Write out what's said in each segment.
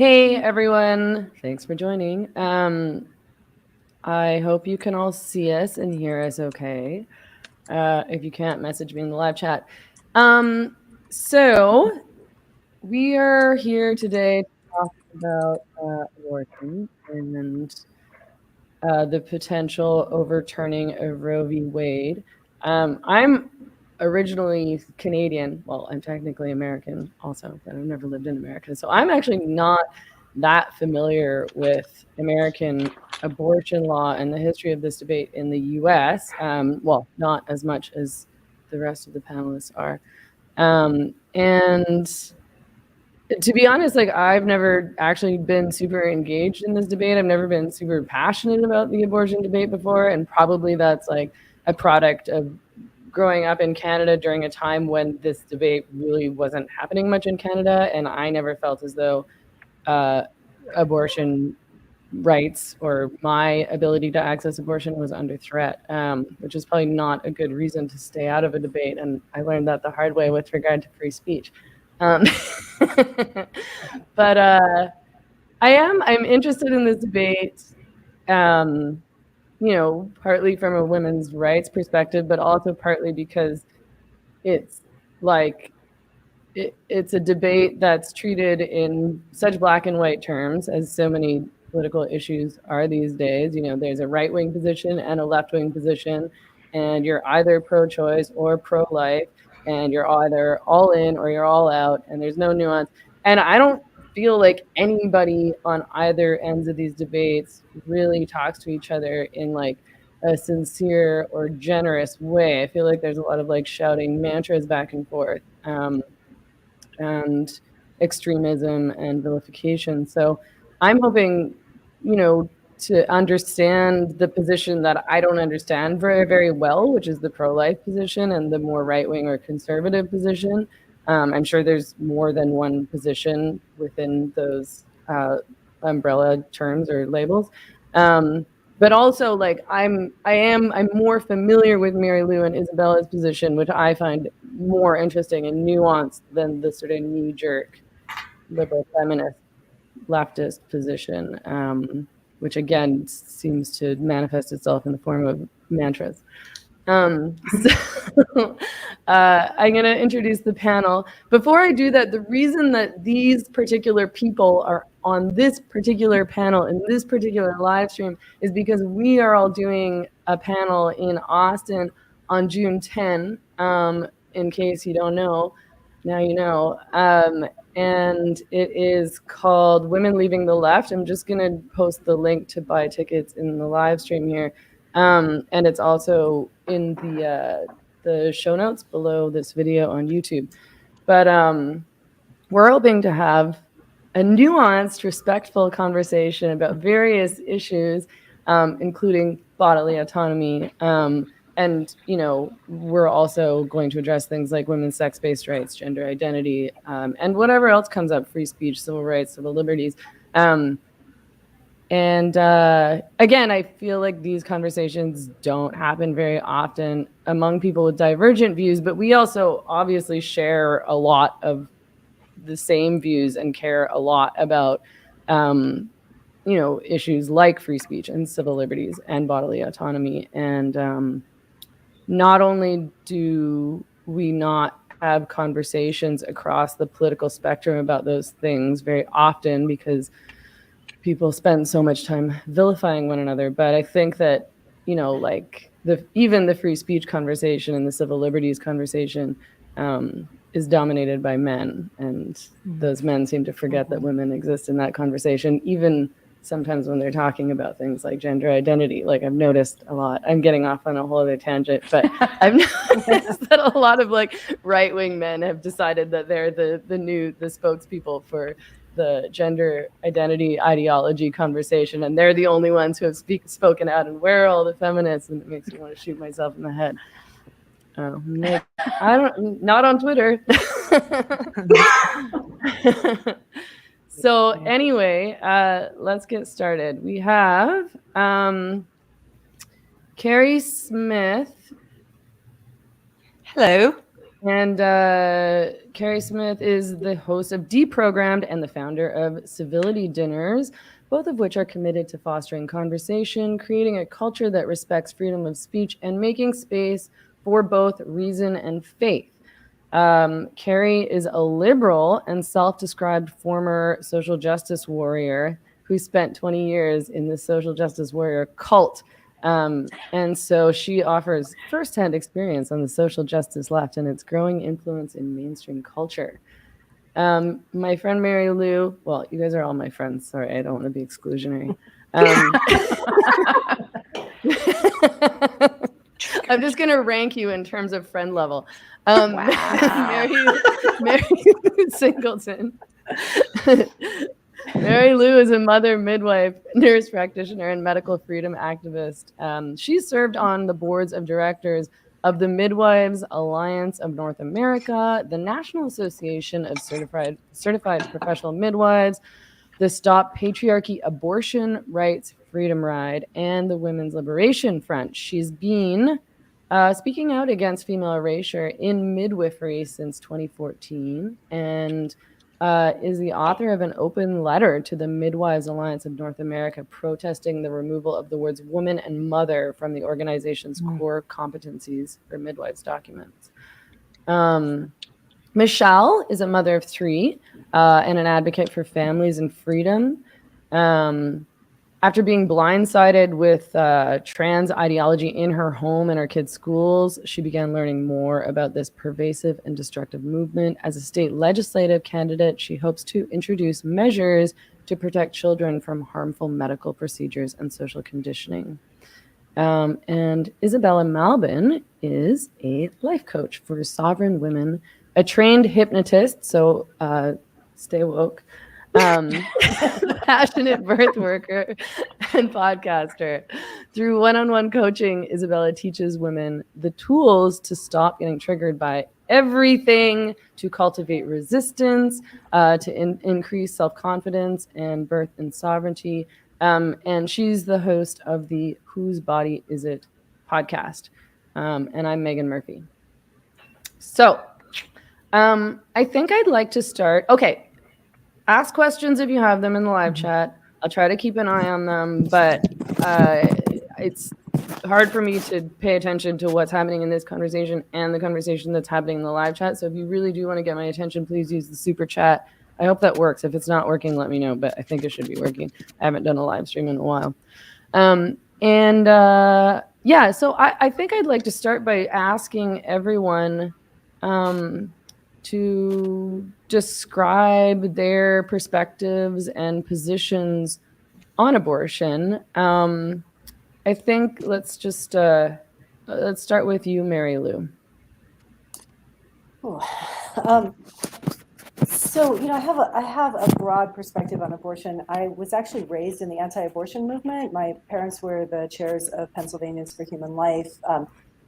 Hey everyone, thanks for joining. I hope you can all see us and hear us okay. If you can't, message me in the live chat. So we are here today to talk about abortion and the potential overturning of Roe v. Wade. I'm originally Canadian. Well, I'm technically American also, but I've never lived in America. So I'm actually not that familiar with American abortion law and the history of this debate in the US. Well, not as much as the rest of the panelists are. And to be honest, like I've never actually been super engaged in this debate. I've never been super passionate about the abortion debate before. And probably that's like a product of growing up in Canada during a time when this debate really wasn't happening much in Canada. And I never felt as though abortion rights or my ability to access abortion was under threat, which is probably not a good reason to stay out of a debate. And I learned that the hard way with regard to free speech. But I'm interested in this debate, partly from a women's rights perspective, but also partly because it's like it's a debate that's treated in such black and white terms, as so many political issues are these days. There's a right-wing position and a left-wing position, and you're either pro-choice or pro-life, and you're either all in or you're all out, and there's no nuance. And I don't feel like anybody on either ends of these debates really talks to each other in like a sincere or generous way. I feel like there's a lot of like shouting mantras back and forth. And extremism and vilification. So I'm hoping, to understand the position that I don't understand very, very well, which is the pro-life position and the more right-wing or conservative position. I'm sure there's more than one position within those umbrella terms or labels. But also, like I'm more familiar with Mary Lou and Isabella's position, which I find more interesting and nuanced than the sort of knee-jerk liberal feminist leftist position, which again seems to manifest itself in the form of mantras. I'm going to introduce the panel. Before I do that, the reason that these particular people are on this particular panel in this particular live stream is because we are all doing a panel in Austin on June 10. In case you don't know, now you know. And it is called Women Leaving the Left. I'm just going to post the link to buy tickets in the live stream here. And it's also in the show notes below this video on YouTube. But we're hoping to have a nuanced, respectful conversation about various issues, including bodily autonomy. And, we're also going to address things like women's sex-based rights, gender identity, and whatever else comes up, free speech, civil rights, civil liberties. And again, I feel like these conversations don't happen very often among people with divergent views, but we also obviously share a lot of the same views and care a lot about, issues like free speech and civil liberties and bodily autonomy. And not only do we not have conversations across the political spectrum about those things very often because people spend so much time vilifying one another, but I think that, even the free speech conversation and the civil liberties conversation is dominated by men, and those men seem to forget that women exist in that conversation, even sometimes when they're talking about things like gender identity. Like I've noticed a lot, I'm getting off on a whole other tangent, but I've noticed that a lot of like right-wing men have decided that they're the spokespeople for the gender identity ideology conversation, and they're the only ones who have spoken out, and where are all the feminists? And it makes me want to shoot myself in the head. Not on Twitter. So anyway, let's get started. We have Keri Smith. Hello. And Keri Smith is the host of Deprogrammed and the founder of Civility Dinners, both of which are committed to fostering conversation, creating a culture that respects freedom of speech, and making space for both reason and faith. Keri is a liberal and self-described former social justice warrior who spent 20 years in the social justice warrior cult. And so she offers firsthand experience on the social justice left and its growing influence in mainstream culture. My friend Mary Lou, well, you guys are all my friends. Sorry, I don't want to be exclusionary. I'm just going to rank you in terms of friend level. Mary Lou Singleton. Mary Lou is a mother, midwife, nurse practitioner, and medical freedom activist. She served on the boards of directors of the Midwives Alliance of North America, the National Association of Certified Professional Midwives, the Stop Patriarchy Abortion Rights Freedom Ride, and the Women's Liberation Front. She's been speaking out against female erasure in midwifery since 2014 and is the author of an open letter to the Midwives Alliance of North America protesting the removal of the words woman and mother from the organization's core competencies for midwives documents. Michelle is a mother of 3 and an advocate for families and freedom. After being blindsided with trans ideology in her home and her kids' schools, she began learning more about this pervasive and destructive movement. As a state legislative candidate, she hopes to introduce measures to protect children from harmful medical procedures and social conditioning. And Isabella Malbin is a life coach for sovereign women, a trained hypnotist, so stay woke, passionate birth worker, and podcaster. Through one-on-one coaching, Isabella teaches women the tools to stop getting triggered by everything, to cultivate resistance, to increase self-confidence and birth and sovereignty. And she's the host of the Whose Body Is It podcast. And I'm Megan Murphy. So I think I'd like to start. Okay. Ask questions if you have them in the live chat. I'll try to keep an eye on them, but it's hard for me to pay attention to what's happening in this conversation and the conversation that's happening in the live chat. So if you really do want to get my attention, please use the super chat. I hope that works. If it's not working, let me know, but I think it should be working. I haven't done a live stream in a while. Yeah, so I think I'd like to start by asking everyone to describe their perspectives and positions on abortion. I think let's just let's start with you, Mary Lou. So, I have a broad perspective on abortion. I was actually raised in the anti-abortion movement. My parents were the chairs of Pennsylvanians for Human Life.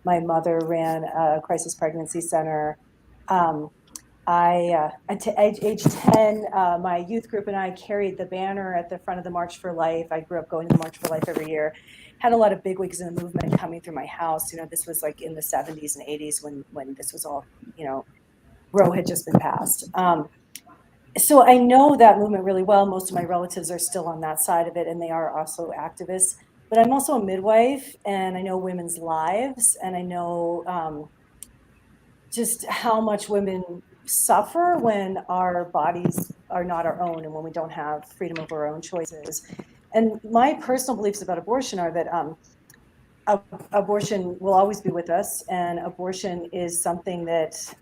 My mother ran a crisis pregnancy center. At age 10, my youth group and I carried the banner at the front of the March for Life. I grew up going to the March for Life every year. Had a lot of bigwigs in the movement coming through my house. This was like in the 70s and 80s when this was all, Roe had just been passed. So I know that movement really well. Most of my relatives are still on that side of it, and they are also activists. But I'm also a midwife, and I know women's lives, and I know just how much women suffer when our bodies are not our own and when we don't have freedom over our own choices. And my personal beliefs about abortion are that abortion will always be with us, and abortion is something that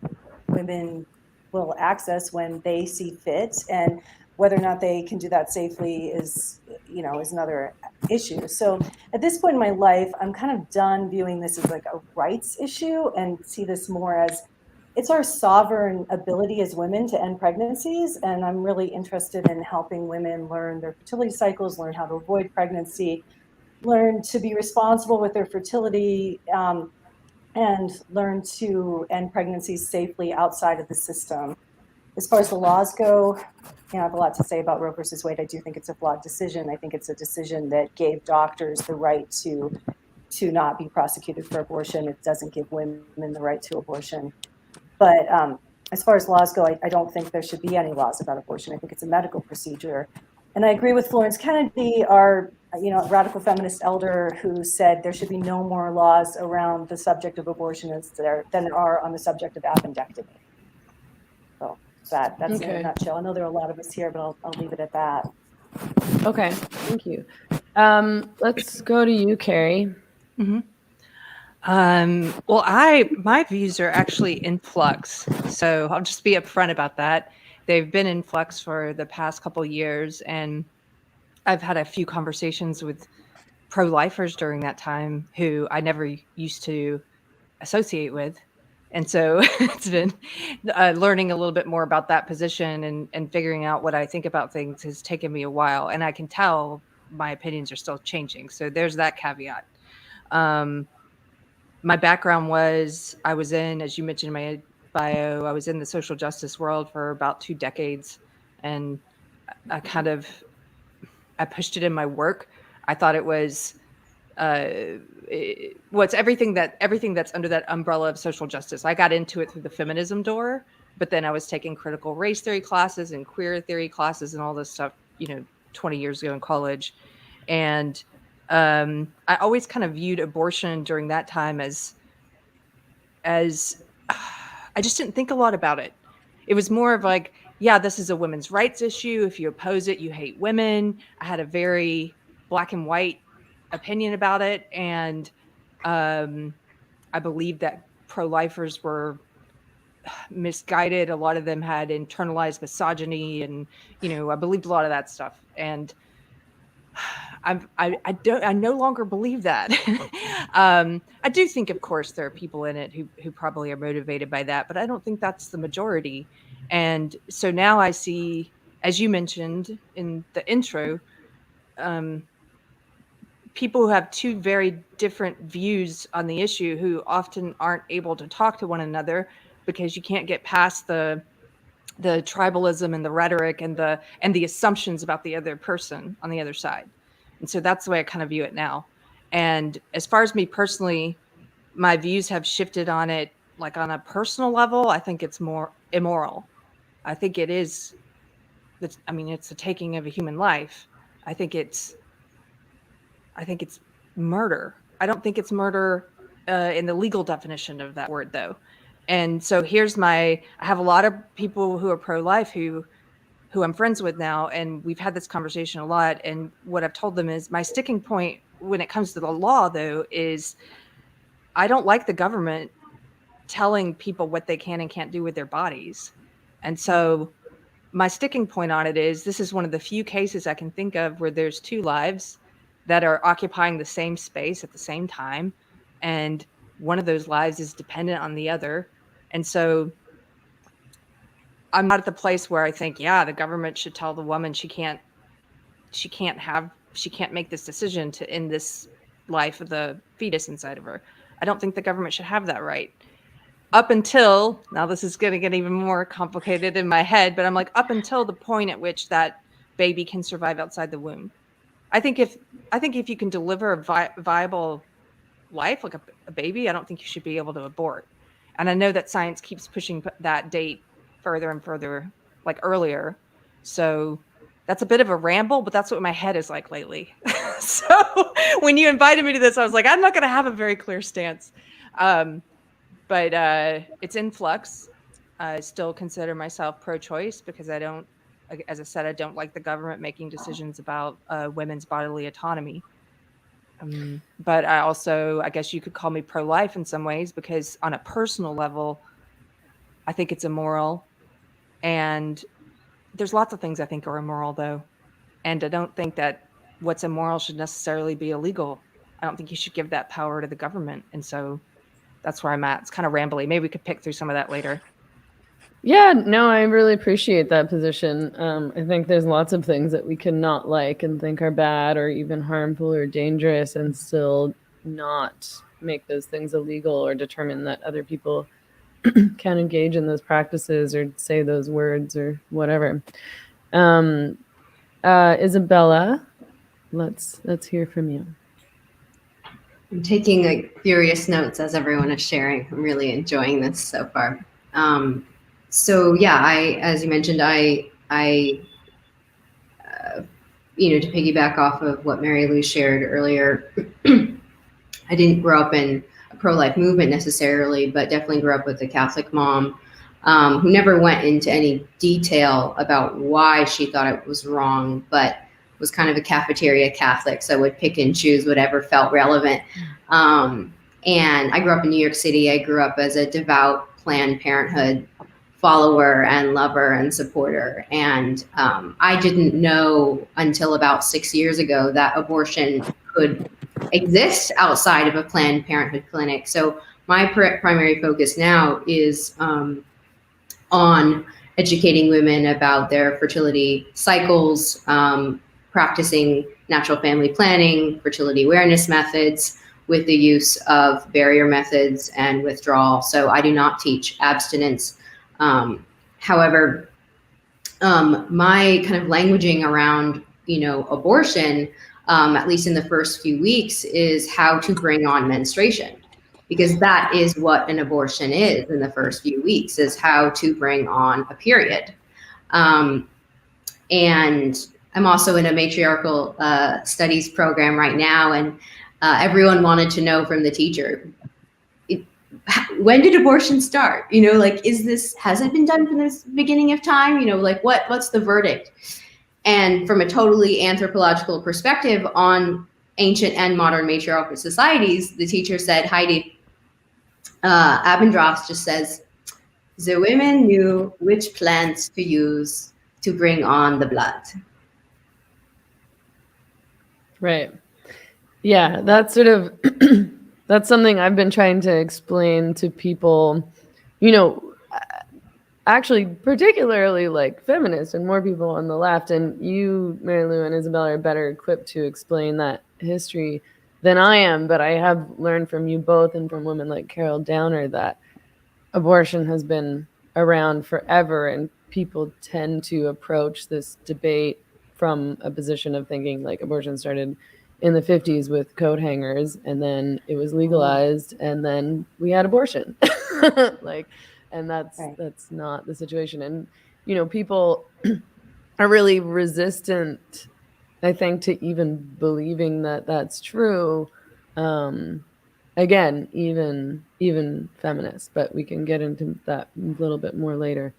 women will access when they see fit, and whether or not they can do that safely is another issue. So at this point in my life, I'm kind of done viewing this as like a rights issue and see this more as it's our sovereign ability as women to end pregnancies. And I'm really interested in helping women learn their fertility cycles, learn how to avoid pregnancy, learn to be responsible with their fertility, and learn to end pregnancies safely outside of the system. As far as the laws go, I have a lot to say about Roe versus Wade. I do think it's a flawed decision. I think it's a decision that gave doctors the right to not be prosecuted for abortion. It doesn't give women the right to abortion. But as far as laws go, I don't think there should be any laws about abortion. I think it's a medical procedure. And I agree with Florence Kennedy, our radical feminist elder, who said there should be no more laws around the subject of abortion than there are on the subject of appendectomy. So that's in a nutshell. I know there are a lot of us here, but I'll leave it at that. Okay, thank you. Let's go to you, Keri. Mm-hmm. Well, my views are actually in flux, so I'll just be upfront about that. They've been in flux for the past couple of years, and I've had a few conversations with pro-lifers during that time who I never used to associate with. And so it's been learning a little bit more about that position and figuring out what I think about things has taken me a while. And I can tell my opinions are still changing. So there's that caveat. My background was, I was in, as you mentioned in my bio, I was in the social justice world for about 2 decades. And I pushed it in my work. I thought it was everything that's under that umbrella of social justice. I got into it through the feminism door, but then I was taking critical race theory classes and queer theory classes and all this stuff, 20 years ago in college. And I always kind of viewed abortion during that time as I just didn't think a lot about it. It was more of like, yeah, this is a women's rights issue. If you oppose it, you hate women. I had a very black and white opinion about it. And I believe that pro-lifers were misguided. A lot of them had internalized misogyny, and I believed a lot of that stuff. And I no longer believe that. I do think, of course, there are people in it who probably are motivated by that, but I don't think that's the majority. And so now I see, as you mentioned in the intro, people who have 2 very different views on the issue who often aren't able to talk to one another because you can't get past the tribalism and the rhetoric and the assumptions about the other person on the other side. And so that's the way I kind of view it now. And as far as me personally, my views have shifted on it, like on a personal level. I think it's more immoral. I think it is. It's the taking of a human life. I think it's murder. I don't think it's murder in the legal definition of that word, though. And so I have a lot of people who are pro-life who I'm friends with now, and we've had this conversation a lot. And what I've told them is my sticking point when it comes to the law, though, is I don't like the government telling people what they can and can't do with their bodies. And so my sticking point on it is this is one of the few cases I can think of where there's 2 lives that are occupying the same space at the same time. And one of those lives is dependent on the other. And so I'm not at the place where I think, yeah, the government should tell the woman she can't make this decision to end this life of the fetus inside of her. I don't think the government should have that right. Up until, now this is going to get even more complicated in my head, but I'm like, up until the point at which that baby can survive outside the womb. I think if you can deliver a viable life, like a baby, I don't think you should be able to abort. And I know that science keeps pushing that date further and further, like earlier. So that's a bit of a ramble, but that's what my head is like lately. So when you invited me to this, I was like, I'm not going to have a very clear stance. But it's in flux. I still consider myself pro-choice because as I said, I don't like the government making decisions about women's bodily autonomy. But I guess you could call me pro-life in some ways because on a personal level, I think it's immoral. And there's lots of things I think are immoral, though. And I don't think that what's immoral should necessarily be illegal. I don't think you should give that power to the government. And so that's where I'm at. It's kind of rambly. Maybe we could pick through some of that later. Yeah, no, I really appreciate that position. I think there's lots of things that we can not like and think are bad or even harmful or dangerous and still not make those things illegal or determine that other people can engage in those practices or say those words or whatever. Isabella, let's hear from you. I'm taking furious notes as everyone is sharing. I'm really enjoying this so far. So yeah, as you mentioned, to piggyback off of what Mary Lou shared earlier, I didn't grow up in a pro-life movement necessarily, but definitely grew up with a Catholic mom who never went into any detail about why she thought it was wrong, but was kind of a cafeteria Catholic, so would pick and choose whatever felt relevant. And I grew up in New York City. I grew up as a devout Planned Parenthood follower and lover and supporter. And I didn't know until about 6 years ago that abortion could exist outside of a Planned Parenthood clinic. So my primary focus now is on educating women about their fertility cycles, practicing natural family planning, fertility awareness methods with the use of barrier methods and withdrawal. So I do not teach abstinence. However, my kind of languaging around, abortion, at least in the first few weeks, is how to bring on menstruation, because that is what an abortion is in the first few weeks, is how to bring on a period. And I'm also in a matriarchal studies program right now, and everyone wanted to know from the teacher, when did abortion start? Has it been done from the beginning of time? What's the verdict? And from a totally anthropological perspective on ancient and modern matriarchal societies, the teacher said, Heidi, Abendroth just says, the women knew which plants to use to bring on the blood. Right. Yeah, that's sort of, that's something I've been trying to explain to people, actually particularly like feminists and more people on the left. And you, Mary Lou and Isabella, are better equipped to explain that history than I am. But I have learned from you both and from women like Carol Downer that abortion has been around forever, and people tend to approach this debate from a position of thinking like abortion started in the 50s with coat hangers, and then it was legalized, and then we had abortion. And that's Right. That's not the situation. And people are really resistant, I think, to even believing that that's true. Again, even feminists, but we can get into that a little bit more later.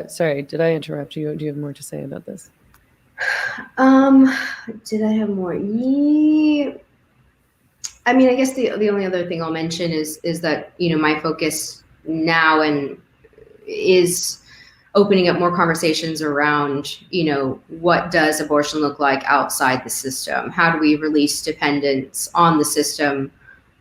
Sorry, did I interrupt you? Do you have more to say about this? Did I have more? Yeah. I mean, I guess the only other thing I'll mention is that, my focus now is opening up more conversations around, what does abortion look like outside the system? How do we release dependence on the system?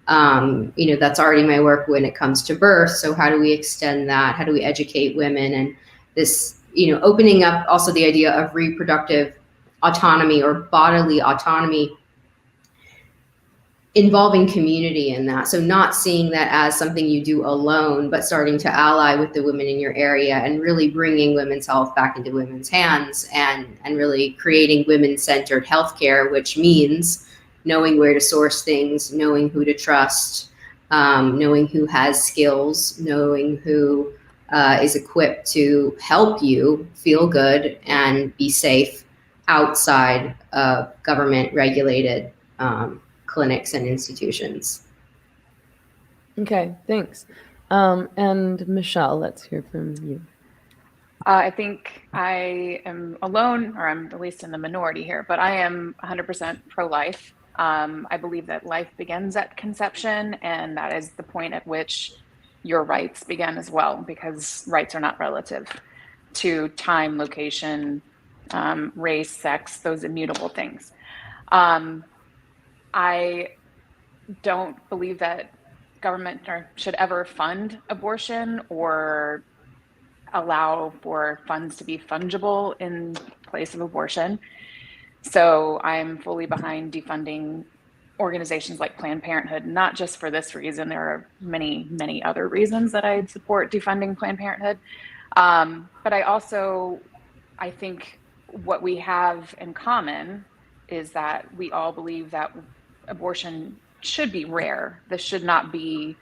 That's already my work when it comes to birth. So how do we extend that? How do we educate women? And this, opening up also the idea of reproductive autonomy or bodily autonomy, involving community in that. So not seeing that as something you do alone, but starting to ally with the women in your area and really bringing women's health back into women's hands, and really creating women-centered healthcare, which means knowing where to source things, knowing who to trust, knowing who has skills, knowing who is equipped to help you feel good and be safe outside of government-regulated clinics and institutions. Okay, thanks. And Michelle, let's hear from you. I think I am alone, or I'm at least in the minority here, but I am 100% pro-life. I believe that life begins at conception, and that is the point at which your rights begin as well, because rights are not relative to time, location, race, sex, those immutable things. I don't believe that government should ever fund abortion or allow for funds to be fungible in place of abortion. So I'm fully behind defunding organizations like Planned Parenthood, not just for this reason. There are many, many other reasons that I'd support defunding Planned Parenthood. But I think what we have in common is that we all believe that abortion should be rare. This should not be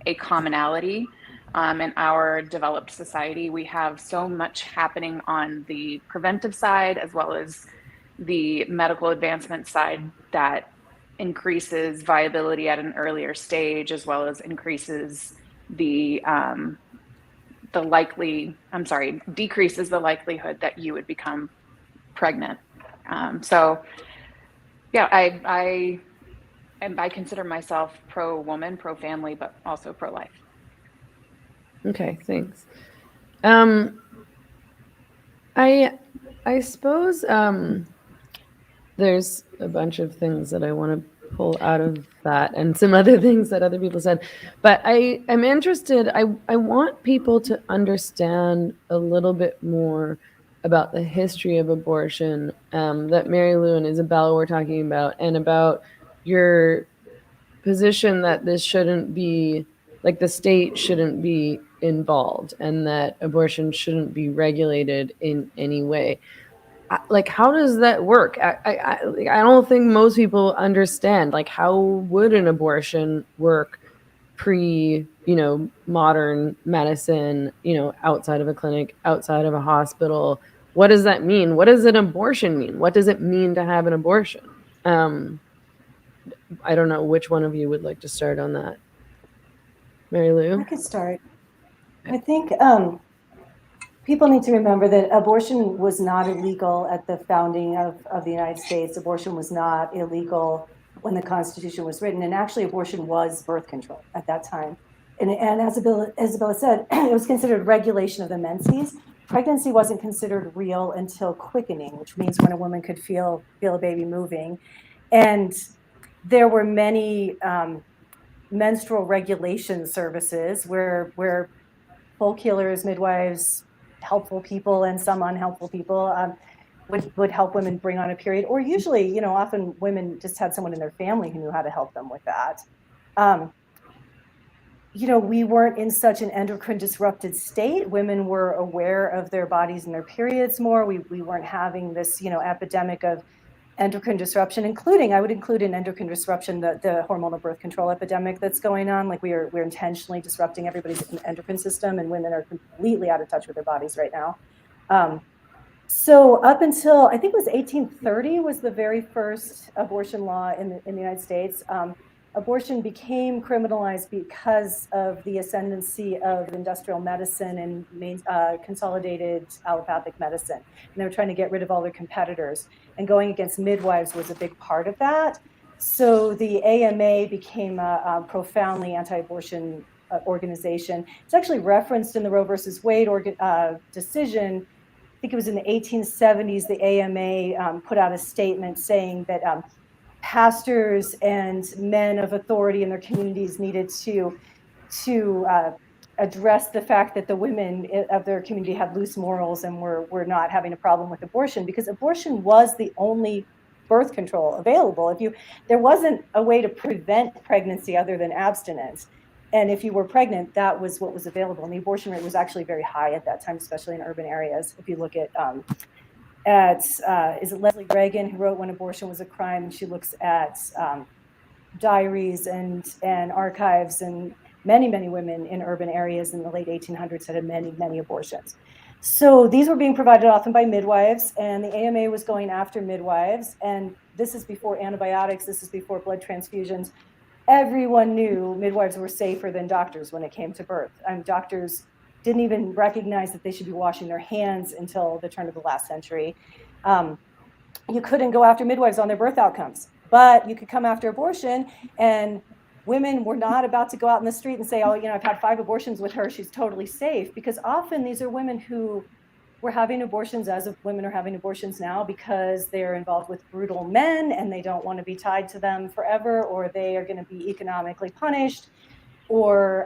a commonality. In our developed society, we have so much happening on the preventive side as well as the medical advancement side that increases viability at an earlier stage, as well as increases decreases the likelihood that you would become pregnant. So yeah, I consider myself pro-woman, pro-family, but also pro-life. Okay, thanks. I suppose there's a bunch of things that I want to pull out of that and some other things that other people said. But I'm interested, I want people to understand a little bit more about the history of abortion that Mary Lou and Isabella were talking about, and about your position that this shouldn't be, like, the state shouldn't be involved and that abortion shouldn't be regulated in any way. Like, how does that work? I don't think most people understand, like, how would an abortion work pre, modern medicine, outside of a clinic, outside of a hospital? What does that mean? What does an abortion mean? What does it mean to have an abortion? I don't know which one of you would like to start on that. Mary Lou? I could start. I think people need to remember that abortion was not illegal at the founding of the United States. Abortion was not illegal when the Constitution was written. And actually, abortion was birth control at that time. And as Isabella said, it was considered regulation of the menses. Pregnancy wasn't considered real until quickening, which means when a woman could feel a baby moving. And there were many menstrual regulation services where folk healers, midwives, helpful people, and some unhelpful people would help women bring on a period. Or usually, often women just had someone in their family who knew how to help them with that. We weren't in such an endocrine disrupted state. Women were aware of their bodies and their periods more. We weren't having this, epidemic of endocrine disruption, I would include in endocrine disruption the hormonal birth control epidemic that's going on. Like we're intentionally disrupting everybody's endocrine system, and women are completely out of touch with their bodies right now. So up until, I think it was 1830 was the very first abortion law in the United States. Abortion became criminalized because of the ascendancy of industrial medicine and consolidated allopathic medicine. And they were trying to get rid of all their competitors. And going against midwives was a big part of that. So the AMA became a profoundly anti-abortion organization. It's actually referenced in the Roe versus Wade decision. I think it was in the 1870s, the AMA put out a statement saying that pastors and men of authority in their communities needed to address the fact that the women of their community had loose morals and were not having a problem with abortion, because abortion was the only birth control available. There wasn't a way to prevent pregnancy other than abstinence. And if you were pregnant, that was what was available. And the abortion rate was actually very high at that time, especially in urban areas. If you look at is it Leslie Reagan, who wrote When Abortion Was a Crime, and she looks at diaries and archives, and many women in urban areas in the late 1800s had many abortions. So these were being provided often by midwives, and the AMA was going after midwives. And this is before antibiotics, this is before blood transfusions. Everyone knew midwives were safer than doctors when it came to birth. Doctors didn't even recognize that they should be washing their hands until the turn of the last century. You couldn't go after midwives on their birth outcomes, but you could come after abortion, and women were not about to go out in the street and say, oh, I've had 5 abortions with her, she's totally safe, because often these are women who were having abortions, as of women are having abortions now, because they're involved with brutal men and they don't want to be tied to them forever, or they are going to be economically punished, or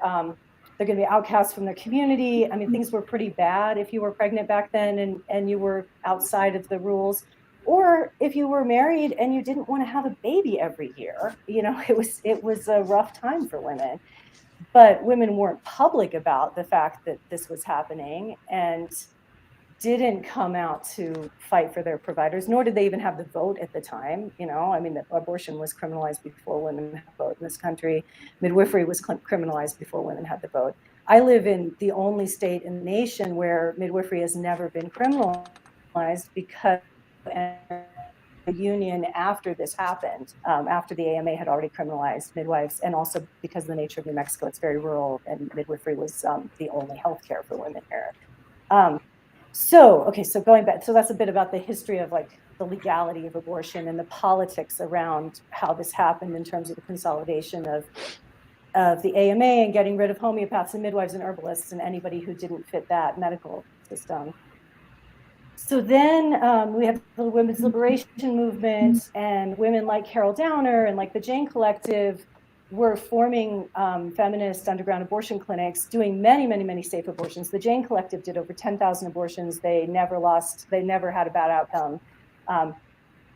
they're going to be outcast from their community. Things were pretty bad if you were pregnant back then and you were outside of the rules. Or if you were married and you didn't want to have a baby every year, it was a rough time for women. But women weren't public about the fact that this was happening and didn't come out to fight for their providers, nor did they even have the vote at the time. Abortion was criminalized before women had the vote in this country. Midwifery was criminalized before women had the vote. I live in the only state in the nation where midwifery has never been criminalized, because the union after this happened, after the AMA had already criminalized midwives, and also because of the nature of New Mexico, it's very rural, and midwifery was the only healthcare for women here. So going back, so that's a bit about the history of like the legality of abortion and the politics around how this happened in terms of the consolidation of the AMA and getting rid of homeopaths and midwives and herbalists and anybody who didn't fit that medical system. So then we have the women's liberation movement, and women like Carol Downer and like the Jane Collective were forming feminist underground abortion clinics, doing many, many, many safe abortions. The Jane Collective did over 10,000 abortions. They never had a bad outcome.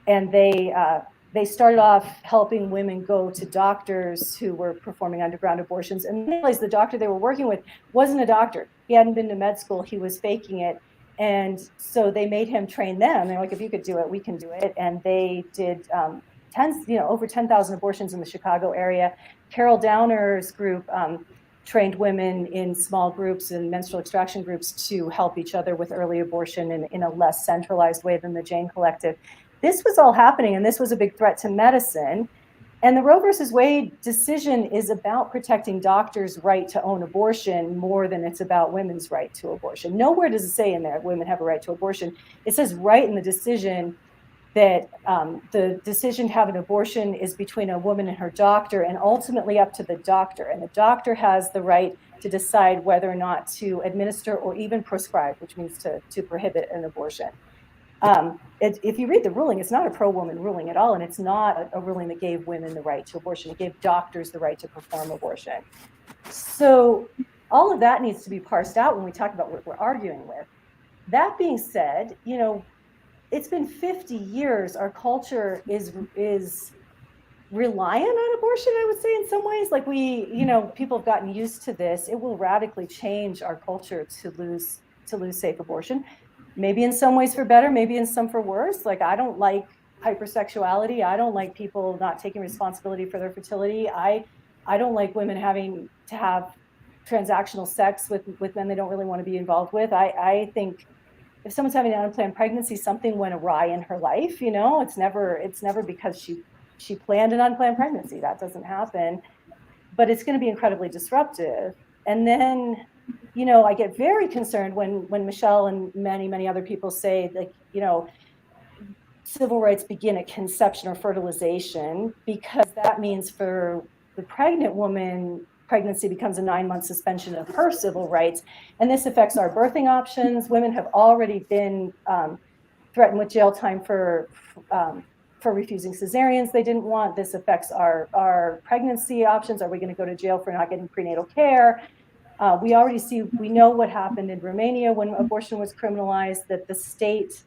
And they started off helping women go to doctors who were performing underground abortions. And they realized the doctor they were working with wasn't a doctor. He hadn't been to med school. He was faking it. And so they made him train them. They're like, if you could do it, we can do it. And they did over 10,000 abortions in the Chicago area. Carol Downer's group trained women in small groups and menstrual extraction groups to help each other with early abortion in a less centralized way than the Jane Collective. This was all happening, and this was a big threat to medicine. And the Roe versus Wade decision is about protecting doctors' right to own abortion more than it's about women's right to abortion. Nowhere does it say in there women have a right to abortion. It says right in the decision that the decision to have an abortion is between a woman and her doctor, and ultimately up to the doctor. And the doctor has the right to decide whether or not to administer or even prescribe, which means to prohibit an abortion. If you read the ruling, it's not a pro-woman ruling at all, and it's not a ruling that gave women the right to abortion. It gave doctors the right to perform abortion. So all of that needs to be parsed out when we talk about what we're arguing with. That being said, it's been 50 years. Our culture is reliant on abortion, I would say, in some ways. Like people have gotten used to this. It will radically change our culture to lose safe abortion. Maybe in some ways for better, maybe in some for worse. Like, I don't like hypersexuality. I don't like people not taking responsibility for their fertility. I don't like women having to have transactional sex with men they don't really want to be involved with. I think if someone's having an unplanned pregnancy, something went awry in her life. It's never because she planned an unplanned pregnancy. That doesn't happen. But it's going to be incredibly disruptive. And then I get very concerned when Michelle and many, many other people say, like, civil rights begin at conception or fertilization, because that means for the pregnant woman, pregnancy becomes a 9-month suspension of her civil rights. And this affects our birthing options. Women have already been threatened with jail time for refusing cesareans they didn't want. This affects our pregnancy options. Are we going to go to jail for not getting prenatal care? We know what happened in Romania when abortion was criminalized, that the state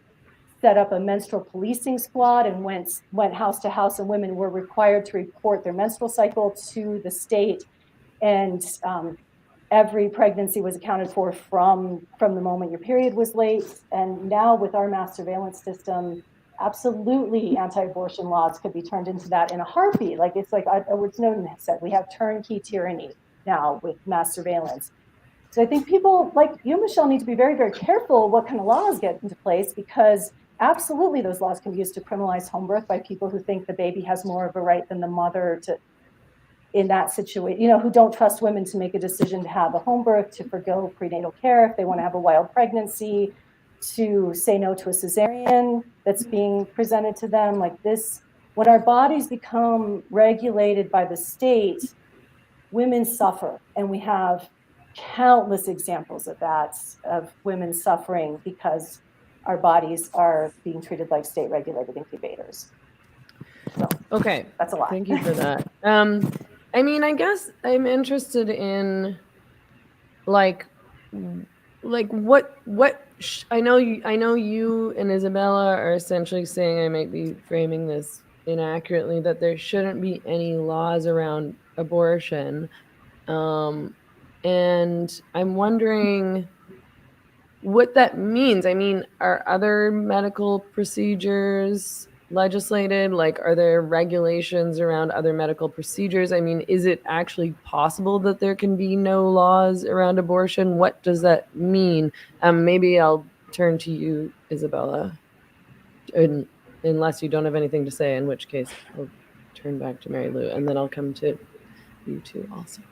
set up a menstrual policing squad and went house to house, and women were required to report their menstrual cycle to the state. And every pregnancy was accounted for from the moment your period was late. And now with our mass surveillance system, absolutely anti-abortion laws could be turned into that in a heartbeat. Like, it's like Edward Snowden has said, we have turnkey tyranny now with mass surveillance. So I think people like you, Michelle, need to be very, very careful what kind of laws get into place, because absolutely those laws can be used to criminalize home birth by people who think the baby has more of a right than the mother to, in that situation, who don't trust women to make a decision to have a home birth, to forgo prenatal care if they want to have a wild pregnancy, to say no to a cesarean that's being presented to them. Like this, when our bodies become regulated by the state, women suffer, and we have countless examples of that, of women suffering because our bodies are being treated like state-regulated incubators. So, okay, that's a lot. Thank you for that. I guess I'm interested in like what I know you and Isabella are essentially saying, I might be framing this inaccurately, that there shouldn't be any laws around abortion. And I'm wondering what that means. Are other medical procedures legislated? Like, are there regulations around other medical procedures? I mean, is it actually possible that there can be no laws around abortion? What does that mean? Maybe I'll turn to you, Isabella, unless you don't have anything to say, in which case I'll turn back to Mary Lou, and then I'll come to you two also.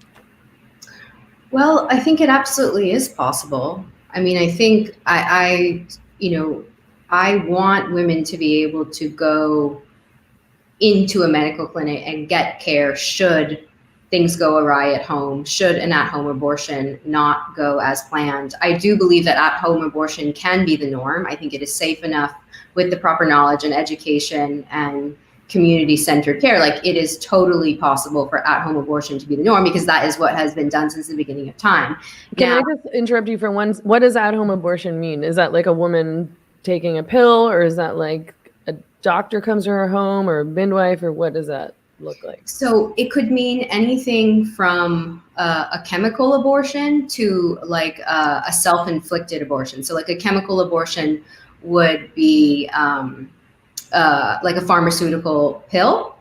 Well, I think it absolutely is possible. I mean, I think I want women to be able to go into a medical clinic and get care should things go awry at home, should an at-home abortion not go as planned. I do believe that at-home abortion can be the norm. I think it is safe enough with the proper knowledge and education and community-centered care. Like, it is totally possible for at-home abortion to be the norm, because that is what has been done since the beginning of time. Can I just interrupt you for one? What does at-home abortion mean? Is that like a woman taking a pill, or is that like a doctor comes to her home, or a midwife, or what does that look like? So it could mean anything from a chemical abortion to like a self-inflicted abortion. So like a chemical abortion would be like a pharmaceutical pill.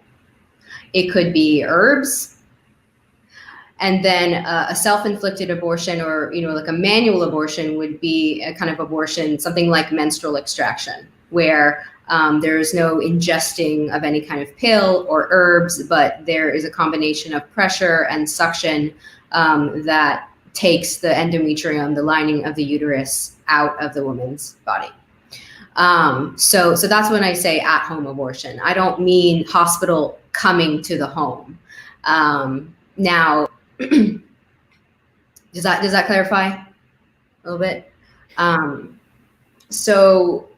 It could be herbs. And then a self-inflicted abortion, or, you know, like a manual abortion, would be a kind of abortion, something like menstrual extraction, where there is no ingesting of any kind of pill or herbs, but there is a combination of pressure and suction that takes the endometrium, the lining of the uterus, out of the woman's body. So that's when I say at-home abortion. I don't mean hospital coming to the home. Now, does that clarify a little bit? So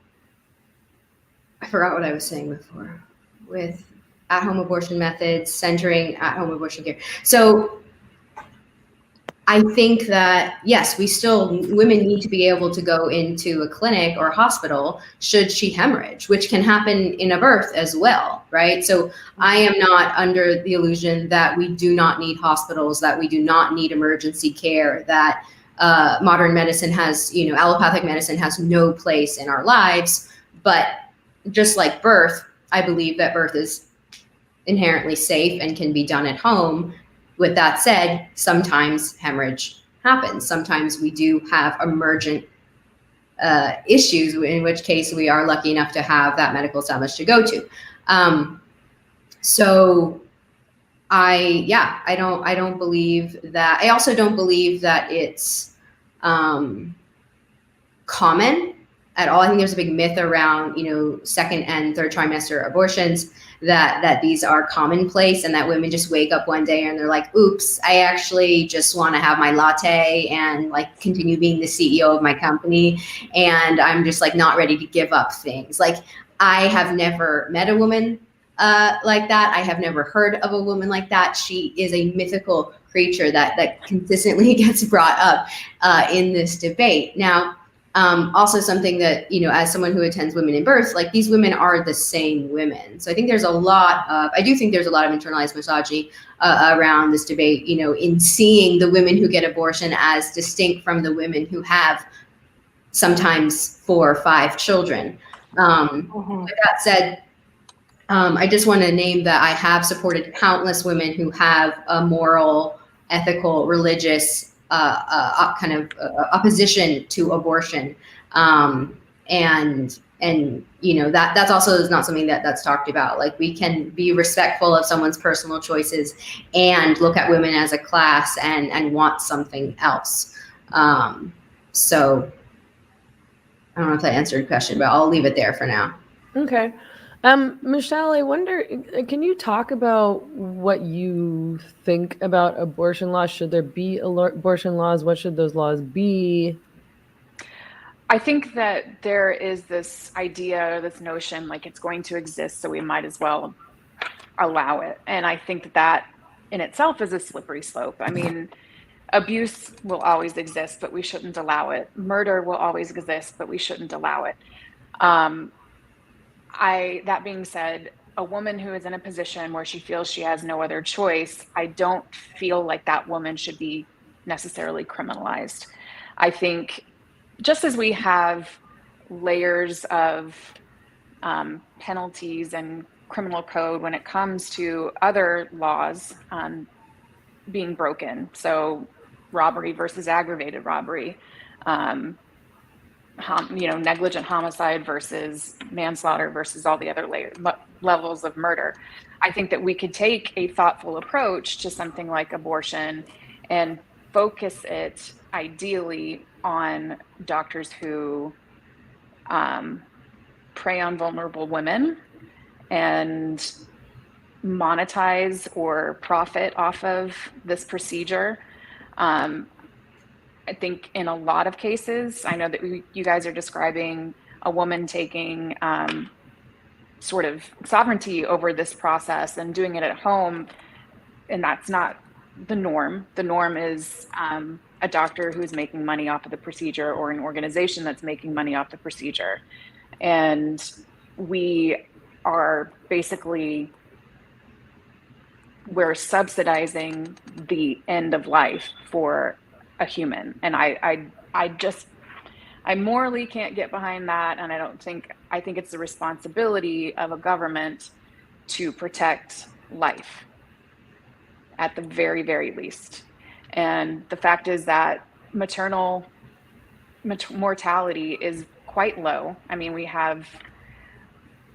I forgot what I was saying before with at-home abortion methods, centering at-home abortion care. So I think that, yes, women need to be able to go into a clinic or a hospital should she hemorrhage, which can happen in a birth as well, right? So I am not under the illusion that we do not need hospitals, that we do not need emergency care, that modern medicine has, allopathic medicine has no place in our lives. But just like birth, I believe that birth is inherently safe and can be done at home. With that said, sometimes hemorrhage happens. Sometimes we do have emergent issues, in which case we are lucky enough to have that medical establishment to go to. So I don't believe that. I also don't believe that it's common at all. I think there's a big myth around, second and third trimester abortions, that these are commonplace, and that women just wake up one day and they're like, oops, I actually just want to have my latte and like continue being the CEO of my company. And I'm just like not ready to give up things. Like, I have never met a woman like that. I have never heard of a woman like that. She is a mythical creature that consistently gets brought up in this debate. Now, also something that, as someone who attends women in birth, like, these women are the same women. So I think there's a lot of internalized misogyny around this debate, in seeing the women who get abortion as distinct from the women who have sometimes 4 or 5 children. With that said, I just want to name that I have supported countless women who have a moral, ethical, religious kind of opposition to abortion, and that's also is not something that's talked about. Like, we can be respectful of someone's personal choices and look at women as a class and want something else. So I don't know if that answered your question, but I'll leave it there for now. Okay. Michelle, I wonder, can you talk about what you think about abortion laws? Should there be abortion laws? What should those laws be? I think that there is this idea, this notion, like, it's going to exist, so we might as well allow it. And I think that in itself is a slippery slope. I mean, abuse will always exist, but we shouldn't allow it. Murder will always exist, but we shouldn't allow it. That being said, a woman who is in a position where she feels she has no other choice, I don't feel like that woman should be necessarily criminalized. I think just as we have layers of penalties and criminal code when it comes to other laws being broken. So robbery versus aggravated robbery, negligent homicide versus manslaughter versus all the other levels of murder. I think that we could take a thoughtful approach to something like abortion and focus it ideally on doctors who prey on vulnerable women and monetize or profit off of this procedure. I think in a lot of cases, I know that you guys are describing a woman taking sort of sovereignty over this process and doing it at home, and that's not the norm. The norm is a doctor who's making money off of the procedure or an organization that's making money off the procedure. And we are basically, we're subsidizing the end of life for a human. And I morally can't get behind that. And I think it's the responsibility of a government to protect life at the very, very least. And the fact is that maternal mortality is quite low. I mean, we have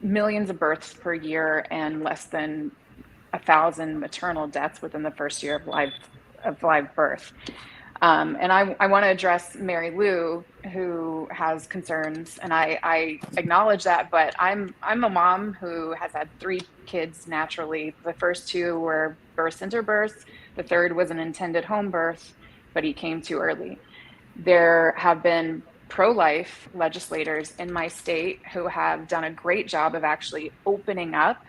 millions of births per year and less than 1,000 maternal deaths within the first year of live birth. And I want to address Mary Lou, who has concerns, and I acknowledge that, but I'm a mom who has had 3 kids naturally. The first 2 were birth-center births. The third was an intended home birth, but he came too early. There have been pro-life legislators in my state who have done a great job of actually opening up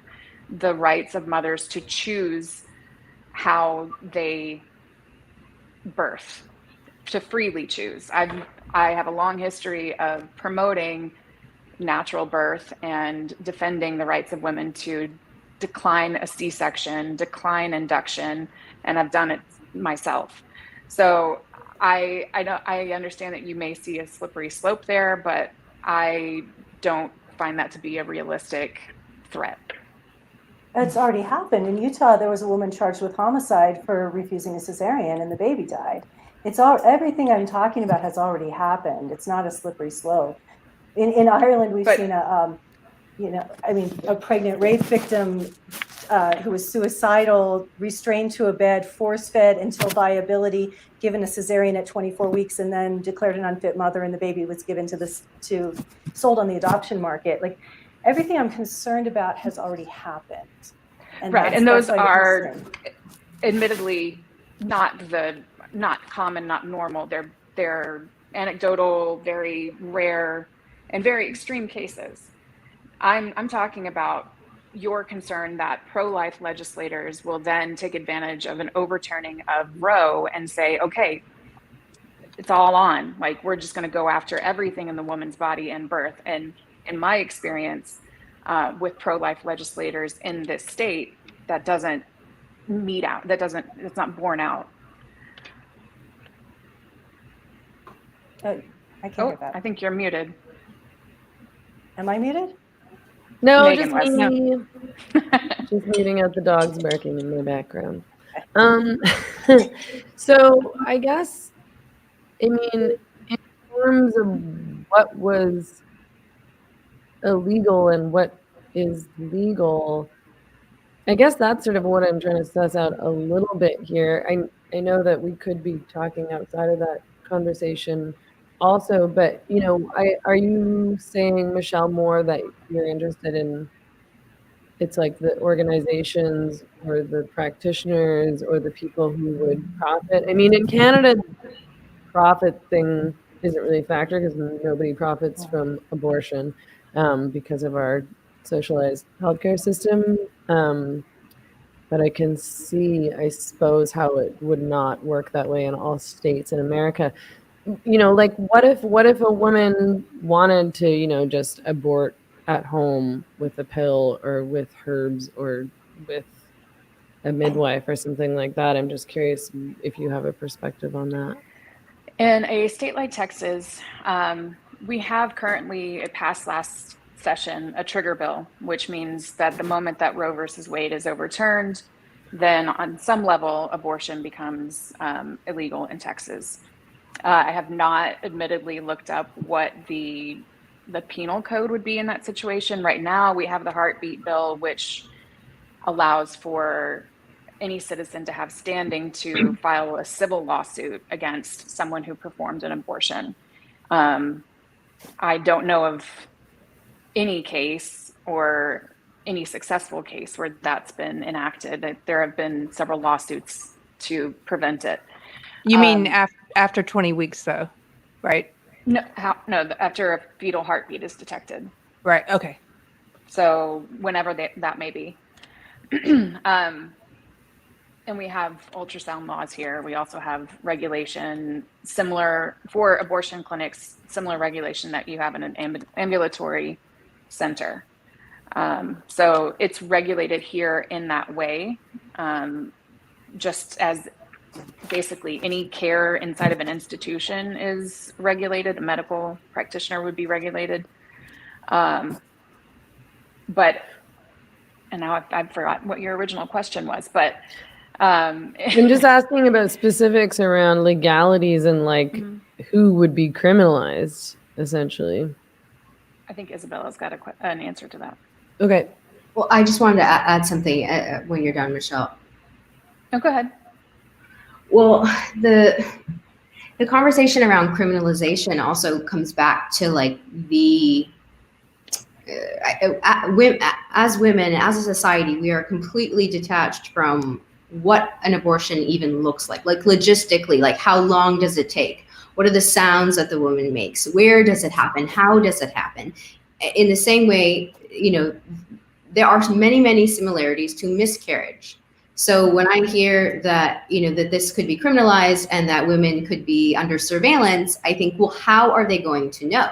the rights of mothers to choose how they birth, to freely choose. I have a long history of promoting natural birth and defending the rights of women to decline a C-section, decline induction, and I've done it myself. So I understand that you may see a slippery slope there, but I don't find that to be a realistic threat. It's already happened. In Utah, there was a woman charged with homicide for refusing a cesarean, and the baby died. Everything I'm talking about has already happened. It's not a slippery slope. In Ireland, we've seen a pregnant rape victim who was suicidal, restrained to a bed, force-fed until viability, given a cesarean at 24 weeks, and then declared an unfit mother, and the baby was given sold on the adoption market. Like, everything I'm concerned about has already happened. Right, and those are admittedly not common, not normal. They're anecdotal, very rare, and very extreme cases. I'm talking about your concern that pro-life legislators will then take advantage of an overturning of Roe and say, okay, it's all on. Like, we're just going to go after everything in the woman's body and birth. And in my experience with pro-life legislators in this state, that doesn't meet out. It's not borne out. I can't hear that. I think you're muted. Am I muted? No, Megan just was. me. Just muting out the dogs barking in the background. So I guess, I mean, in terms of what was illegal and what is legal, I guess that's sort of what I'm trying to suss out a little bit here. I know that we could be talking outside of that conversation also, but are you saying, Michelle Moore, that you're interested in, it's like the organizations or the practitioners or the people who would profit? I mean, in Canada, profit thing isn't really a factor because nobody profits from abortion because of our socialized healthcare system. But I can see, I suppose, how it would not work that way in all states in America. Like, what if a woman wanted to, just abort at home with a pill or with herbs or with a midwife or something like that? I'm just curious if you have a perspective on that. In a state like Texas, we have currently, it passed last session a trigger bill, which means that the moment that Roe versus Wade is overturned, then on some level, abortion becomes illegal in Texas. I have not admittedly looked up what the penal code would be in that situation. Right now, we have the heartbeat bill, which allows for any citizen to have standing to file a civil lawsuit against someone who performed an abortion. I don't know of any case or any successful case where that's been enacted. There have been several lawsuits to prevent it. You mean after 20 weeks, though, right? No, after a fetal heartbeat is detected. Right. Okay. So whenever that may be. And we have ultrasound laws here. We also have regulation similar for abortion clinics, similar regulation that you have in an ambulatory center. So it's regulated here in that way, just as basically any care inside of an institution is regulated. A medical practitioner would be regulated. And now I've forgotten what your original question was, but I'm just asking about specifics around legalities and like who would be criminalized, essentially. I think Isabella's got an answer to that. Okay. Well, I just wanted to add something when you're done, Michelle. Oh, go ahead. Well, the conversation around criminalization also comes back to like as women, as a society, we are completely detached from what an abortion even looks like logistically, like how long does it take? What are the sounds that the woman makes? Where does it happen? How does it happen? In the same way, there are many, many similarities to miscarriage. So when I hear that, that this could be criminalized and that women could be under surveillance, I think, well, how are they going to know?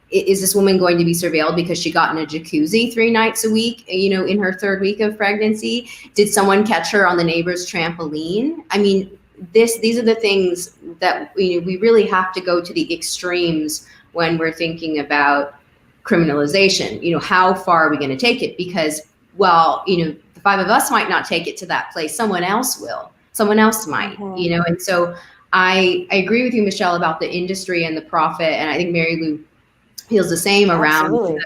Is this woman going to be surveilled because she got in a jacuzzi 3 nights a week, in her 3rd week of pregnancy? Did someone catch her on the neighbor's trampoline? I mean, these are the things that we really have to go to the extremes when we're thinking about criminalization. How far are we going to take it? Because, well, the 5 of us might not take it to that place. Someone else will. Someone else might, And so I agree with you, Michelle, about the industry and the profit. And I think Mary Lou feels the same around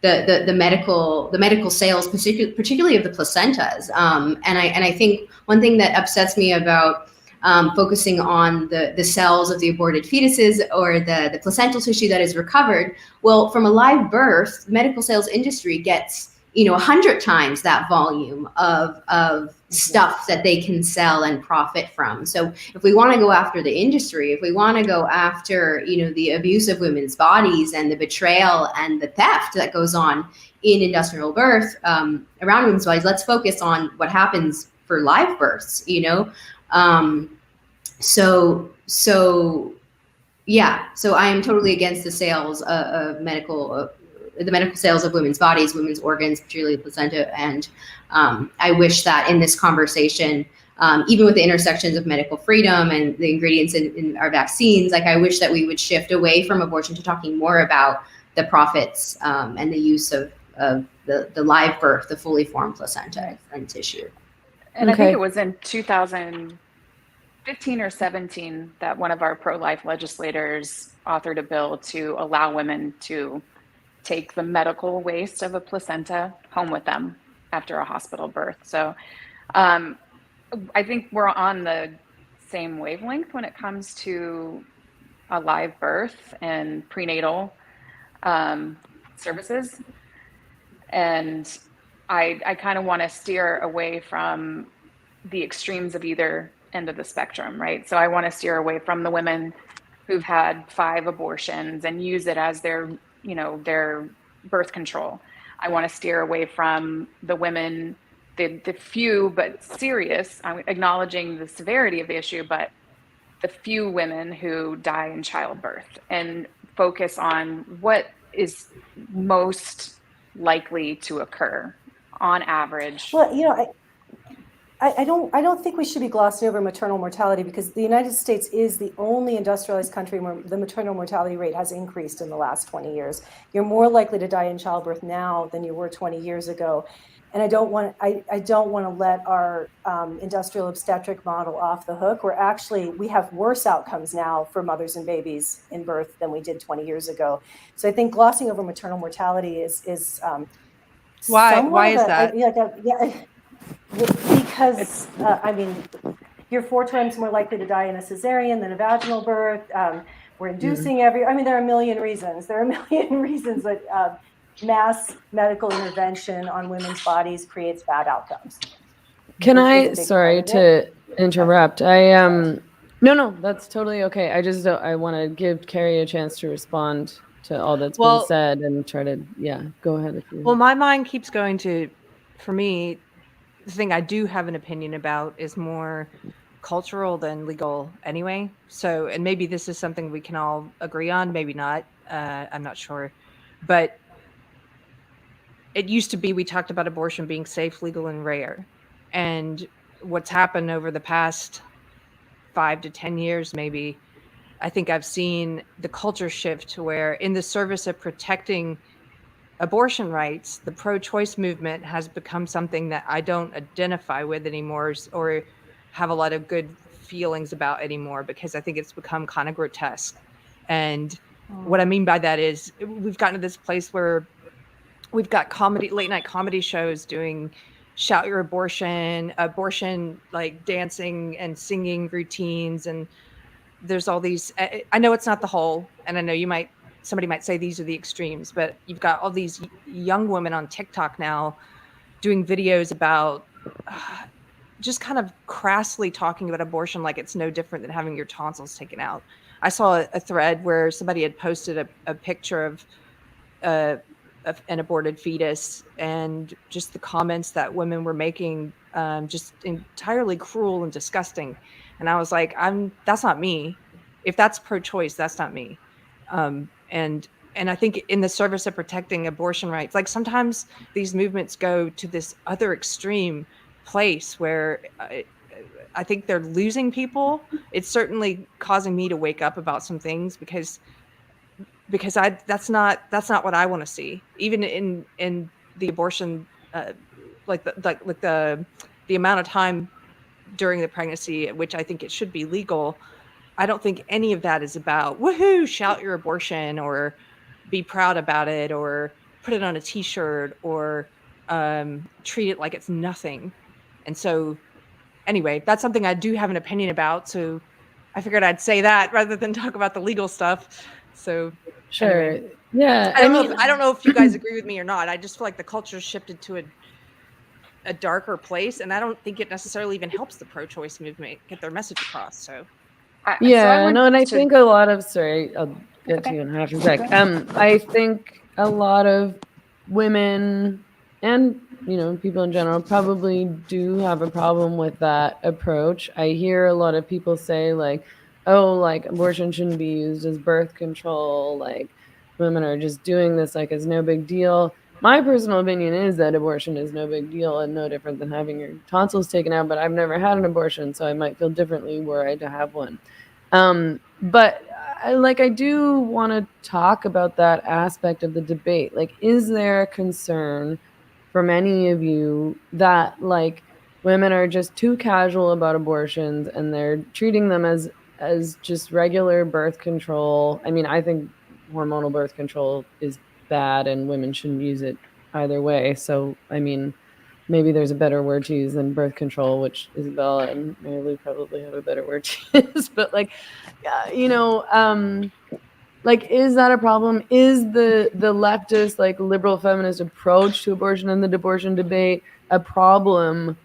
the medical sales, particularly of the placentas. And I think one thing that upsets me about focusing on the cells of the aborted fetuses or the placental tissue that is recovered, well, from a live birth, medical sales industry gets 100 times that volume of stuff that they can sell and profit from. So if we want to go after the industry, if we want to go after, the abuse of women's bodies and the betrayal and the theft that goes on in industrial birth around women's bodies, let's focus on what happens for live births, So I am totally against the sales of the medical sales of women's bodies, women's organs, particularly the placenta. And I wish that in this conversation, even with the intersections of medical freedom and the ingredients in our vaccines, like I wish that we would shift away from abortion to talking more about the profits and the use of the live birth, the fully formed placenta and tissue. And I think it was in 2015 or 17 that one of our pro-life legislators authored a bill to allow women to take the medical waste of a placenta home with them after a hospital birth. So I think we're on the same wavelength when it comes to a live birth and prenatal services. And I kind of want to steer away from the extremes of either end of the spectrum, right? So I want to steer away from the women who've had 5 abortions and use it as their birth control. I want to steer away from the women, the few but serious, I'm acknowledging the severity of the issue, but the few women who die in childbirth, and focus on what is most likely to occur on average. Well, I don't think we should be glossing over maternal mortality, because the United States is the only industrialized country where the maternal mortality rate has increased in the last 20 years. You're more likely to die in childbirth now than you were 20 years ago. And I don't want to let our industrial obstetric model off the hook. We have worse outcomes now for mothers and babies in birth than we did 20 years ago. So I think glossing over maternal mortality is Why is that? Because you're 4 times more likely to die in a cesarean than a vaginal birth. We're inducing there are a million reasons. There are a million reasons that mass medical intervention on women's bodies creates bad outcomes. Can I, sorry to interrupt. No, that's totally okay. I want to give Keri a chance to respond to all that's been said and try to, go ahead if you. Well, my mind keeps going to, for me, the thing I do have an opinion about is more cultural than legal anyway. So, and maybe this is something we can all agree on, maybe not. I'm not sure. But it used to be, we talked about abortion being safe, legal, and rare. And what's happened over the past 5 to 10 years, maybe, I think I've seen the culture shift to where, in the service of protecting abortion rights, the pro-choice movement has become something that I don't identify with anymore or have a lot of good feelings about anymore, because I think it's become kind of grotesque. And what I mean by that is, we've gotten to this place where we've got late night comedy shows doing shout your abortion like dancing and singing routines, and there's all these, I know it's not the whole, and I know somebody might say these are the extremes, but you've got all these young women on TikTok now doing videos about just kind of crassly talking about abortion like it's no different than having your tonsils taken out. I saw a thread where somebody had posted a picture of an aborted fetus, and just the comments that women were making, just entirely cruel and disgusting. And I was like, that's not me. If that's pro-choice, that's not me. And I think in the service of protecting abortion rights, like sometimes these movements go to this other extreme place where I think they're losing people. It's certainly causing me to wake up about some things, because that's not what I want to see. Even in the abortion, like the amount of time during the pregnancy at which I think it should be legal, I don't think any of that is about woohoo, shout your abortion, or be proud about it, or put it on a t-shirt, or treat it like it's nothing. And so anyway, that's something I do have an opinion about. So I figured I'd say that rather than talk about the legal stuff. So sure. Anyway. Yeah. I don't know if you guys agree with me or not. I just feel like the culture shifted to a darker place, and I don't think it necessarily even helps the pro-choice movement get their message across. So I think a lot of, sorry, I'll get to you in half a sec. I think a lot of women and people in general probably do have a problem with that approach. I hear a lot of people say like, oh, like abortion shouldn't be used as birth control, like women are just doing this like it's no big deal. My personal opinion is that abortion is no big deal and no different than having your tonsils taken out, but I've never had an abortion, so I might feel differently were I to have one. But I do want to talk about that aspect of the debate. Like, is there a concern from any of you that like women are just too casual about abortions and they're treating them as just regular birth control? I mean, I think hormonal birth control is bad and women shouldn't use it either way. So, I mean, maybe there's a better word to use than birth control, which Isabella and Mary Lou probably have a better word to use. But like, like, is that a problem? Is the leftist, like liberal feminist approach to abortion and the abortion debate a problem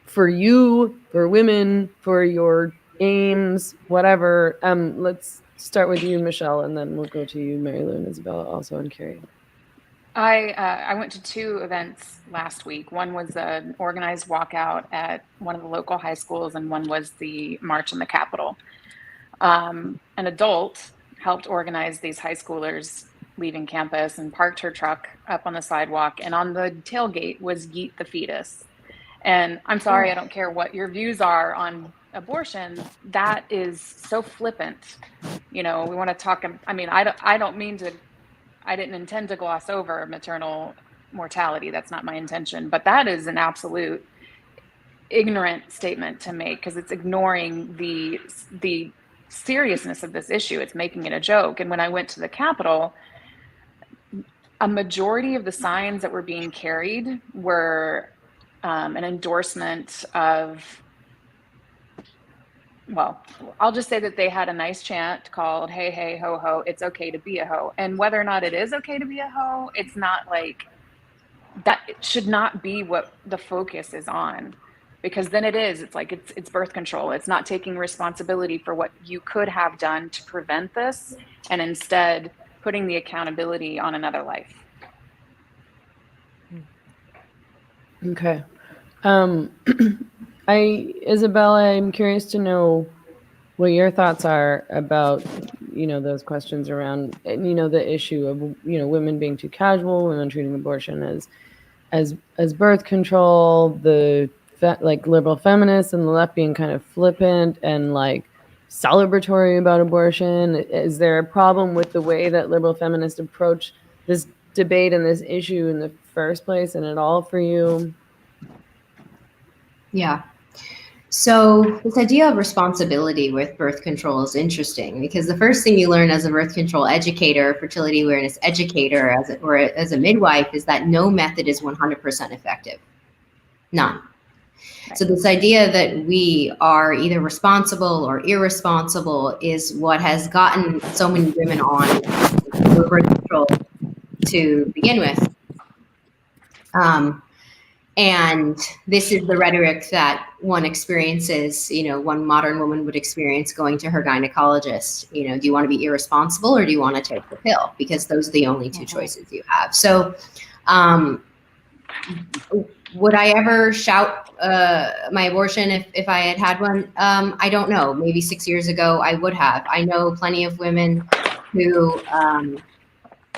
for you, for women, for your aims, whatever? Let's start with you, Michelle, and then we'll go to you, Mary Lou and Isabella, also, and Keri. I went to 2 events last week. One was an organized walkout at one of the local high schools, and one was the march in the Capitol. An adult helped organize these high schoolers leaving campus and parked her truck up on the sidewalk, and on the tailgate was Yeet the Fetus. And I'm sorry, I don't care what your views are on abortion. That is so flippant. We want to talk. I mean, I don't mean to. I didn't intend to gloss over maternal mortality. That's not my intention. But that is an absolute ignorant statement to make, because it's ignoring the seriousness of this issue. It's making it a joke. And when I went to the Capitol, a majority of the signs that were being carried were an endorsement of, well, I'll just say that they had a nice chant called "Hey, hey, ho, ho, it's okay to be a hoe." And whether or not it is okay to be a hoe, it's not like that. It should not be what the focus is on, because then it's like it's birth control. It's not taking responsibility for what you could have done to prevent this, and instead putting the accountability on another life. Okay. Isabella, I'm curious to know what your thoughts are about, those questions around, the issue of, women being too casual, women treating abortion as birth control, the liberal feminists and the left being kind of flippant and like celebratory about abortion. Is there a problem with the way that liberal feminists approach this debate and this issue in the first place and at all for you? Yeah. So this idea of responsibility with birth control is interesting, because the first thing you learn as a birth control educator, fertility awareness educator, as a midwife, is that no method is 100% effective. None. Right. So this idea that we are either responsible or irresponsible is what has gotten so many women on birth control to begin with. And this is the rhetoric that one experiences, one modern woman would experience going to her gynecologist. Do you want to be irresponsible or do you want to take the pill? Because those are the only two choices you have. So would I ever shout my abortion if I had one? I don't know. Maybe 6 years ago I would have. I know plenty of women who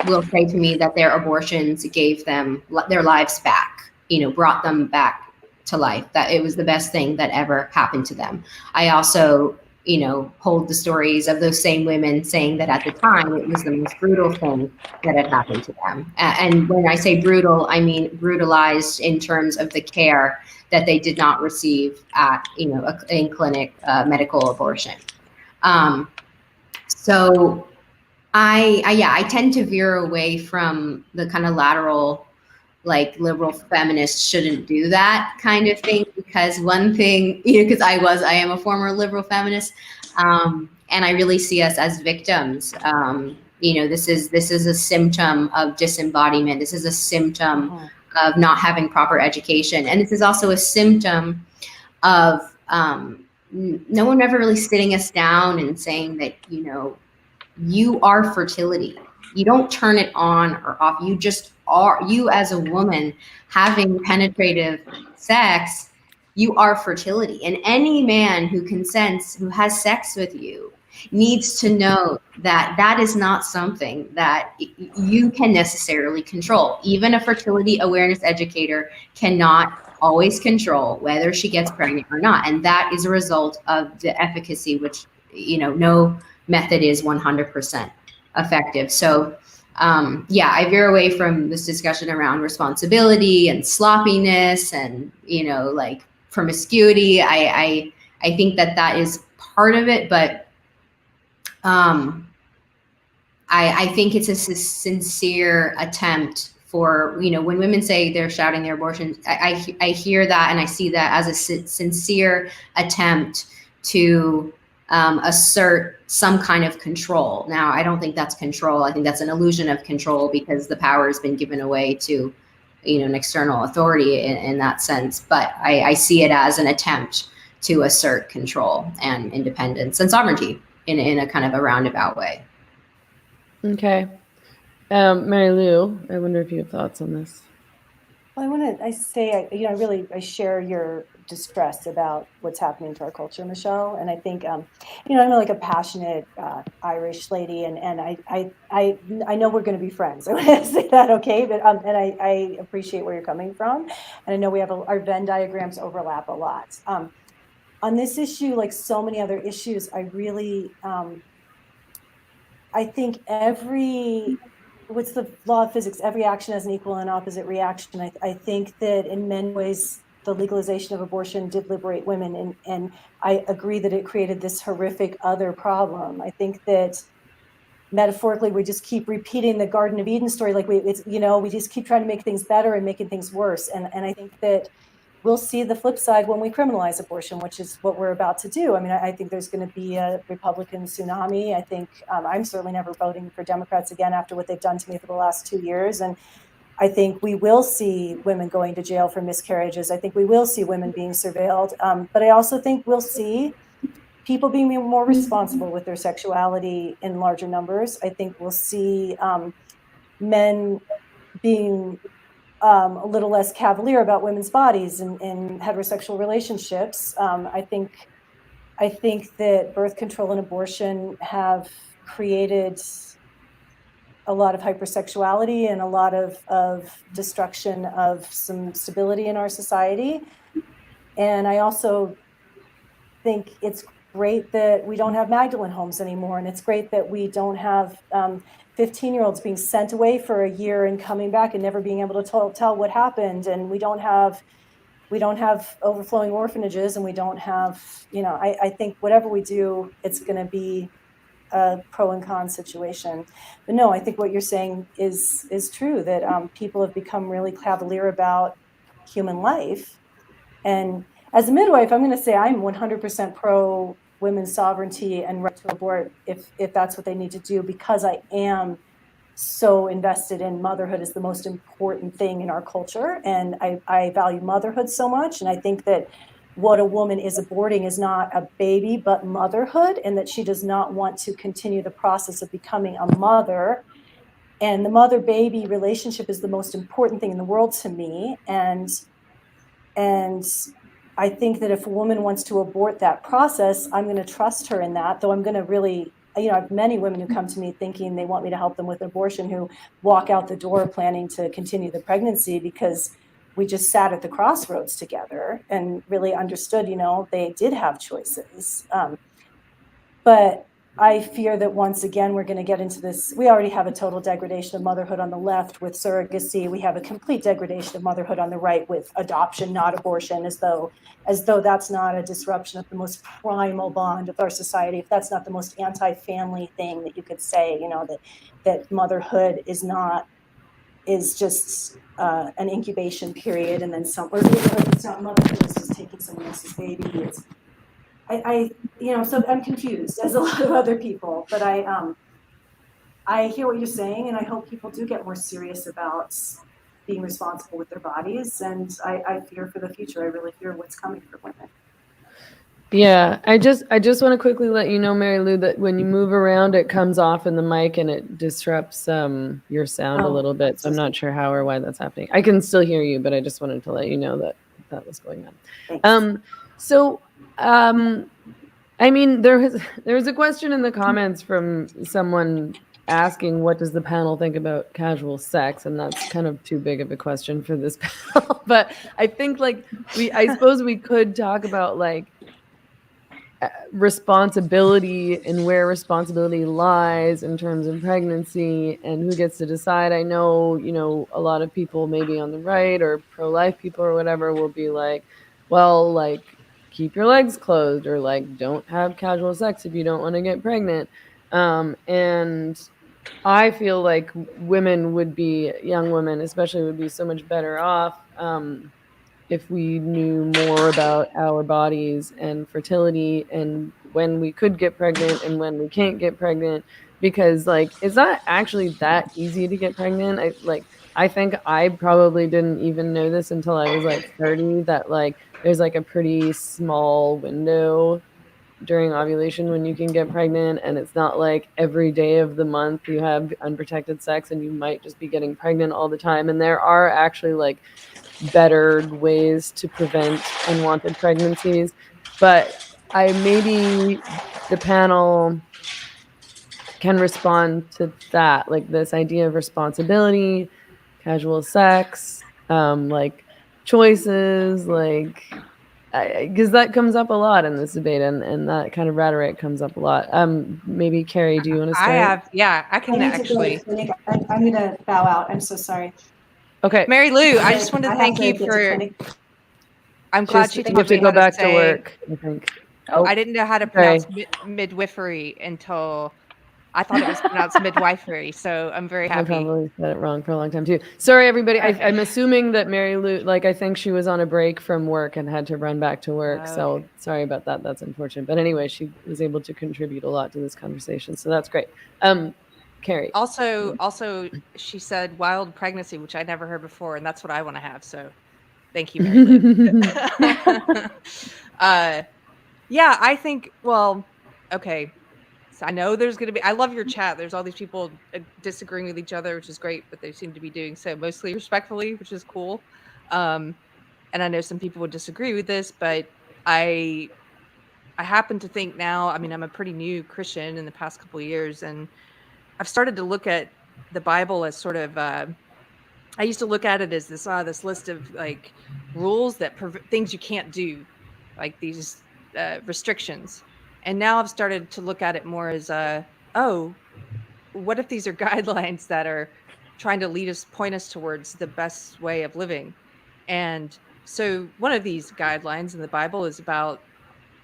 will say to me that their abortions gave them their lives back. Brought them back to life, that it was the best thing that ever happened to them. I also, hold the stories of those same women saying that at the time it was the most brutal thing that had happened to them. And when I say brutal, I mean brutalized in terms of the care that they did not receive at, in clinic medical abortion. So I tend to veer away from the kind of lateral, like liberal feminists shouldn't do that kind of thing, because one thing, because I am a former liberal feminist, and I really see us as victims. This is a symptom of disembodiment. This is a symptom of not having proper education, and this is also a symptom of no one ever really sitting us down and saying that you are fertility. You don't turn it on or off. You just are. You as a woman having penetrative sex, you are fertility. And any man who consents, who has sex with you, needs to know that that is not something that you can necessarily control. Even a fertility awareness educator cannot always control whether she gets pregnant or not. And that is a result of the efficacy, which, no method is 100% effective. So I veer away from this discussion around responsibility and sloppiness and, like promiscuity. I think that is part of it, but I think it's a sincere attempt for, when women say they're shouting their abortions, I hear that and I see that as a sincere attempt to assert some kind of control. Now, I don't think that's control. I think that's an illusion of control, because the power has been given away to, an external authority in that sense. But I see it as an attempt to assert control and independence and sovereignty in a kind of a roundabout way. Okay. Mary Lou, I wonder if you have thoughts on this. Well, I share your distress about what's happening to our culture, Michelle. And I think, I'm like a passionate Irish lady, and I know we're going to be friends. I want to say that, okay? But and I appreciate where you're coming from, and I know we have our Venn diagrams overlap a lot. On this issue, like so many other issues, I really, I think what's the law of physics? Every action has an equal and opposite reaction. I think that in many ways, the legalization of abortion did liberate women, and I agree that it created this horrific other problem. I think that metaphorically, we just keep repeating the Garden of Eden story, like we just keep trying to make things better and making things worse. And I think that we'll see the flip side when we criminalize abortion, which is what we're about to do. I mean, I think there's going to be a Republican tsunami. I think I'm certainly never voting for Democrats again after what they've done to me for the last 2 years. And I think we will see women going to jail for miscarriages. I think we will see women being surveilled. But I also think we'll see people being more responsible with their sexuality in larger numbers. I think we'll see men being a little less cavalier about women's bodies in heterosexual relationships. I think that birth control and abortion have created a lot of hypersexuality and a lot of destruction of some stability in our society. And I also think it's great that we don't have Magdalene homes anymore, and it's great that we don't have 15-year-olds being sent away for a year and coming back and never being able to tell what happened. And we don't have overflowing orphanages, and we don't have, I think whatever we do, it's going to be a pro and con situation. But no, I think what you're saying is true, that people have become really cavalier about human life. And as a midwife, I'm going to say I'm 100% pro women's sovereignty and right to abort if that's what they need to do, because I am so invested in motherhood as the most important thing in our culture. And I value motherhood so much. And I think that what a woman is aborting is not a baby, but motherhood, and that she does not want to continue the process of becoming a mother. And the mother-baby relationship is the most important thing in the world to me. And I think that if a woman wants to abort that process, I'm going to trust her in that, though I'm going to really, I have many women who come to me thinking they want me to help them with abortion, who walk out the door planning to continue the pregnancy because we just sat at the crossroads together and really understood, they did have choices. But I fear that once again, we're going to get into this. We already have a total degradation of motherhood on the left with surrogacy. We have a complete degradation of motherhood on the right with adoption, not abortion, as though that's not a disruption of the most primal bond of our society. If that's not the most anti-family thing that you could say, that motherhood is just an incubation period, and then it's not motherhood, it's just taking someone else's baby. So I'm confused, as a lot of other people, but I hear what you're saying, and I hope people do get more serious about being responsible with their bodies. And I fear for the future. I really fear what's coming for women. Yeah, I just want to quickly let you know, Mary Lou, that when you move around, it comes off in the mic and it disrupts your sound a little bit. So I'm not sure how or why that's happening. I can still hear you, but I just wanted to let you know that was going on. Thanks. I mean, there was a question in the comments from someone asking, what does the panel think about casual sex? And that's kind of too big of a question for this panel. But I think I suppose we could talk about responsibility and where responsibility lies in terms of pregnancy and who gets to decide. I know, a lot of people maybe on the right or pro-life people or whatever will be like, well, keep your legs closed, or don't have casual sex if you don't want to get pregnant. And I feel like young women especially, would be so much better off if we knew more about our bodies and fertility and when we could get pregnant and when we can't get pregnant, because it's not actually that easy to get pregnant. I think I probably didn't even know this until I was 30, that there's a pretty small window during ovulation when you can get pregnant, and it's not every day of the month you have unprotected sex and you might just be getting pregnant all the time. And there are actually better ways to prevent unwanted pregnancies. But maybe the panel can respond to that, like this idea of responsibility, casual sex, like choices, like, because that comes up a lot in this debate, and that kind of rhetoric comes up a lot. Maybe Keri, do you want to start? I can actually. I'm going to bow out. I'm so sorry. Okay. Mary Lou, I just wanted to thank you for. I'm glad she you taught have to me go how back to to say. work, I think. I didn't know how to pronounce midwifery until I thought it was pronounced midwifery. So I'm very happy. I probably said it wrong for a long time too. Sorry, everybody. I'm assuming that Mary Lou, like, I think she was on a break from work and had to run back to work. So sorry about that. That's unfortunate. But anyway, she was able to contribute a lot to this conversation. So that's great. Keri. Also, she said wild pregnancy, which I never heard before, and that's what I want to have. So thank you, Mary Lou. Yeah, I think. Well, okay. So I know there's going to be, I love your chat. There's all these people disagreeing with each other, which is great, but they seem to be doing so mostly respectfully, which is cool. And I know some people would disagree with this, but I happen to think now, I mean, I'm a pretty new Christian in the past couple of years, and I've started to look at the Bible as sort of, I used to look at it as this list of like rules that things you can't do, like these restrictions. And now I've started to look at it more as, what if these are guidelines that are trying to point us towards the best way of living? And so one of these guidelines in the Bible is about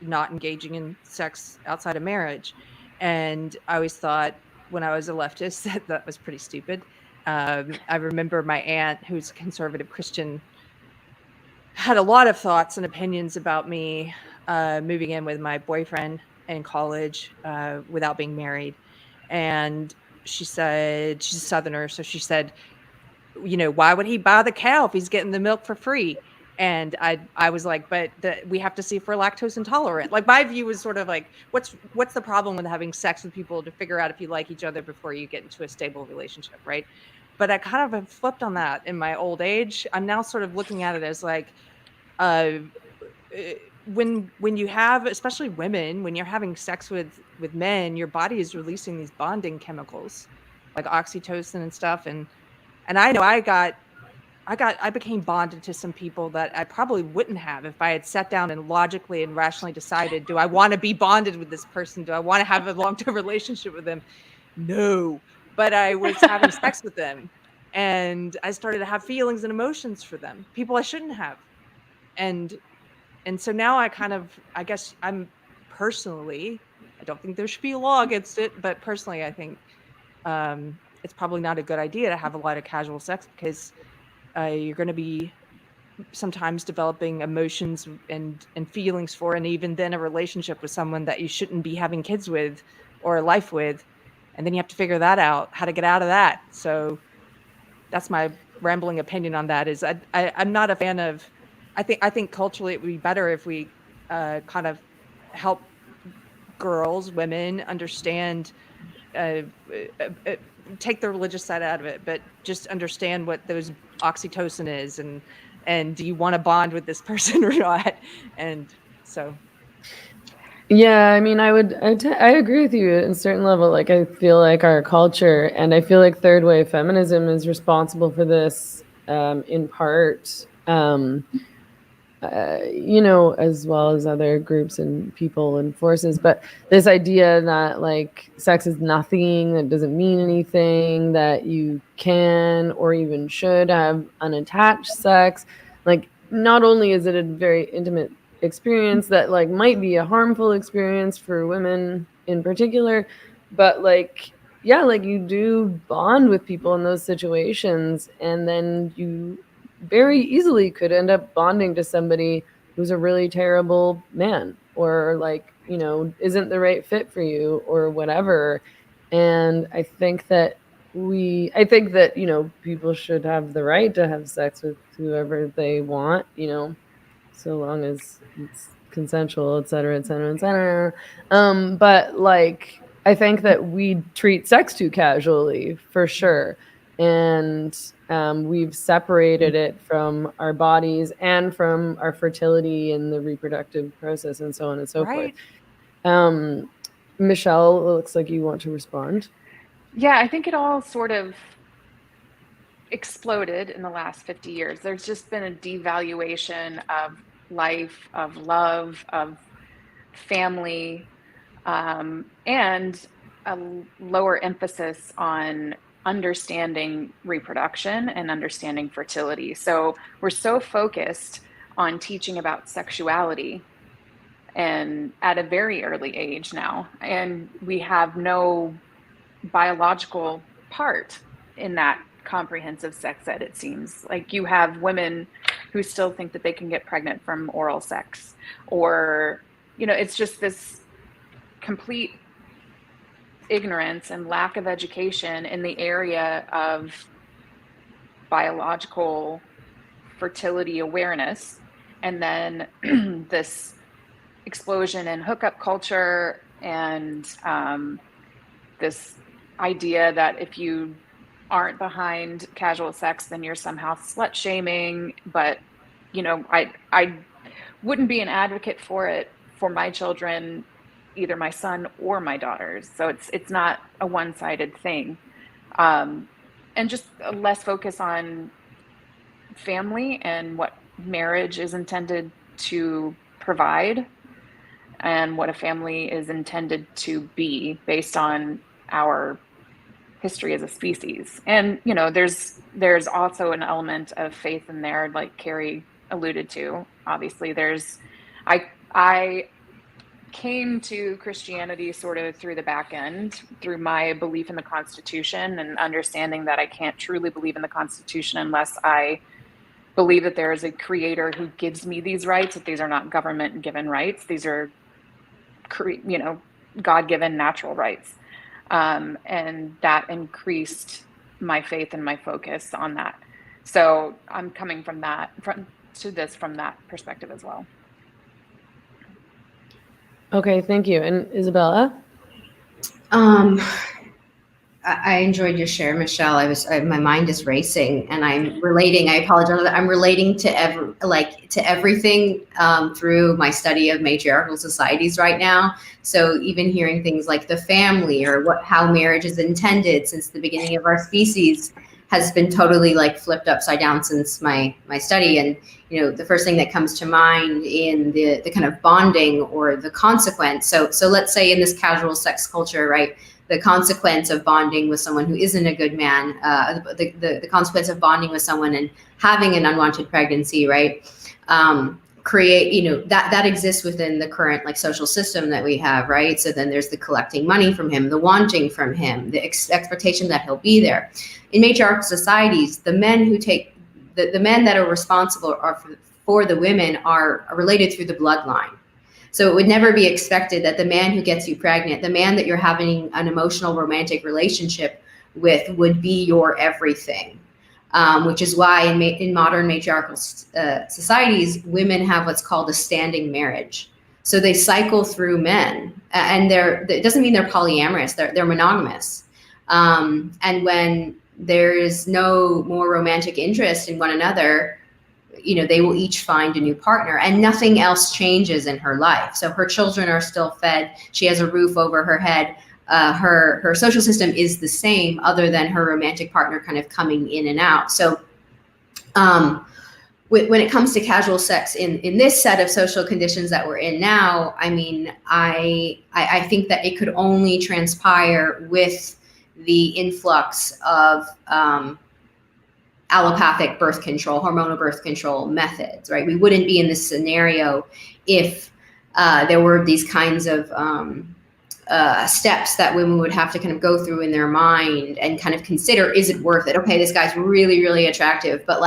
not engaging in sex outside of marriage. And I always thought when I was a leftist that was pretty stupid. I remember my aunt, who's a conservative Christian, had a lot of thoughts and opinions about me moving in with my boyfriend in college without being married. And she said, she's a Southerner, so she said, why would he buy the cow if he's getting the milk for free? And I was like, but we have to see if we're lactose intolerant. Like, my view was sort of like, what's the problem with having sex with people to figure out if you like each other before you get into a stable relationship, right? But I kind of have flipped on that in my old age. I'm now sort of looking at it as like, when you have, especially women, when you're having sex with men, your body is releasing these bonding chemicals like oxytocin and stuff. And I know I became bonded to some people that I probably wouldn't have if I had sat down and logically and rationally decided, do I want to be bonded with this person? Do I want to have a long-term relationship with them? No. But I was having sex with them, and I started to have feelings and emotions for them, people I shouldn't have. And so now I guess I'm personally, I don't think there should be a law against it, but personally I think it's probably not a good idea to have a lot of casual sex, because you're going to be sometimes developing emotions and feelings for, and even then a relationship with someone that you shouldn't be having kids with or a life with. And then you have to figure that out, how to get out of that. So that's my rambling opinion on that. Is I'm not a fan of, I think culturally it would be better if we kind of help women understand, take the religious side out of it, but just understand what those oxytocin is, and do you want to bond with this person or not? And so. Yeah, I mean, I agree with you at a certain level. Like, I feel like our culture, and I feel like third wave feminism is responsible for this in part, as well as other groups and people and forces. But this idea that like sex is nothing, that doesn't mean anything, that you can or even should have unattached sex. Like, not only is it a very intimate experience that like might be a harmful experience for women in particular, but like, yeah, like you do bond with people in those situations, and then you very easily could end up bonding to somebody who's a really terrible man, or like, isn't the right fit for you or whatever. And I think that people should have the right to have sex with whoever they want, so long as it's consensual, et cetera, et cetera, et cetera. But like, I think that we treat sex too casually, for sure. and we've separated it from our bodies and from our fertility and the reproductive process and so on and so Right. forth. Michelle, it looks like you want to respond. Yeah, I think it all sort of exploded in the last 50 years. There's just been a devaluation of life, of love, of family, and a lower emphasis on understanding reproduction and understanding fertility. So we're so focused on teaching about sexuality and at a very early age now, and we have no biological part in that comprehensive sex ed. It seems like you have women who still think that they can get pregnant from oral sex, or it's just this complete ignorance and lack of education in the area of biological fertility awareness. And then this explosion in hookup culture and this idea that if you aren't behind casual sex, then you're somehow slut shaming. But, I wouldn't be an advocate for it for my children, either my son or my daughters. So it's not a one-sided thing. And just a less focus on family and what marriage is intended to provide and what a family is intended to be based on our history as a species. And there's also an element of faith in there, like Keri alluded to. Obviously I came to Christianity sort of through the back end, through my belief in the Constitution and understanding that I can't truly believe in the Constitution unless I believe that there is a creator who gives me these rights, that these are not government given rights. These are, God-given natural rights. And that increased my faith and my focus on that. So I'm coming from that perspective as well. Okay, thank you. And Isabella? I enjoyed your share, Michelle. My mind is racing, and I'm relating. I apologize. I'm relating to everything through my study of matriarchal societies right now. So even hearing things like the family or how marriage is intended since the beginning of our species has been totally flipped upside down since my study. And the first thing that comes to mind in the kind of bonding or the consequence. So let's say in this casual sex culture, right? The consequence of bonding with someone who isn't a good man, the consequence of bonding with someone and having an unwanted pregnancy, right? Create, that exists within the current social system that we have, right? So then there's the collecting money from him, the wanting from him, the expectation that he'll be there. In matriarchal societies, the men who take, the men that are responsible for the women are related through the bloodline. So it would never be expected that the man who gets you pregnant, the man that you're having an emotional romantic relationship with, would be your everything. Which is why in modern matriarchal societies, women have what's called a standing marriage. So they cycle through men, and it doesn't mean they're polyamorous, they're monogamous. And when there is no more romantic interest in one another, they will each find a new partner, and nothing else changes in her life. So her children are still fed. She has a roof over her head. Her social system is the same, other than her romantic partner kind of coming in and out. So when it comes to casual sex in this set of social conditions that we're in now, I mean, I think that it could only transpire with the influx of allopathic birth control, hormonal birth control methods, right? We wouldn't be in this scenario if there were these kinds of steps that women would have to kind of go through in their mind and kind of consider, is it worth it? Okay, this guy's really, really attractive, but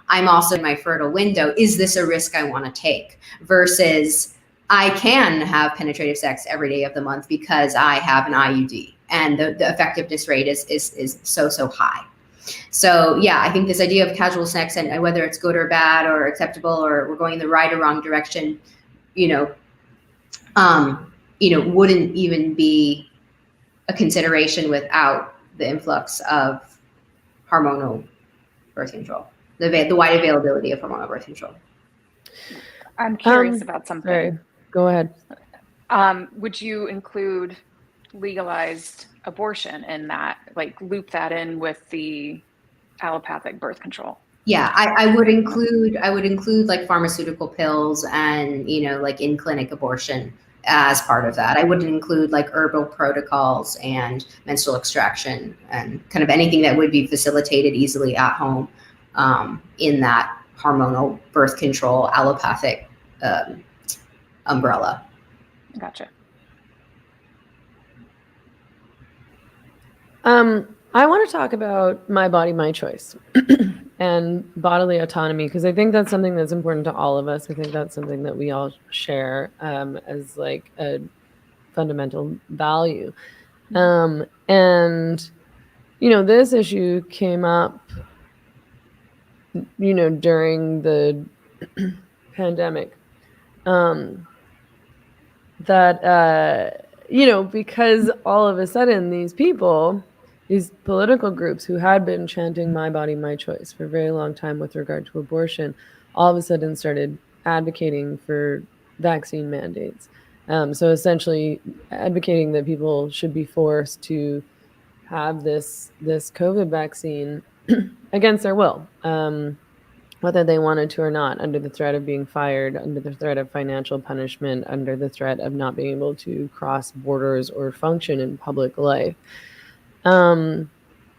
I'm also in my fertile window. Is this a risk I want to take? Versus I can have penetrative sex every day of the month because I have an IUD and the effectiveness rate is so high. So yeah, I think this idea of casual sex and whether it's good or bad or acceptable or we're going in the right or wrong direction, wouldn't even be a consideration without the influx of hormonal birth control, the wide availability of hormonal birth control. I'm curious about something. Sorry, go ahead. Would you include legalized abortion in that, like loop that in with the allopathic birth control? Yeah, I would include like pharmaceutical pills and, you know, like in-clinic abortion as part of that. I wouldn't include like herbal protocols and menstrual extraction and kind of anything that would be facilitated easily at home in that hormonal birth control allopathic umbrella. Gotcha. I want to talk about my body, my choice and bodily autonomy, because I think that's something that's important to all of us. I think that's something that we all share as like a fundamental value. And, you know, this issue came up, you know, during the pandemic. You know, because all of a sudden these people, these political groups who had been chanting my body, my choice for a very long time with regard to abortion, all of a sudden started advocating for vaccine mandates. So essentially advocating that people should be forced to have this COVID vaccine against their will, whether they wanted to or not, under the threat of being fired, under the threat of financial punishment, under the threat of not being able to cross borders or function in public life.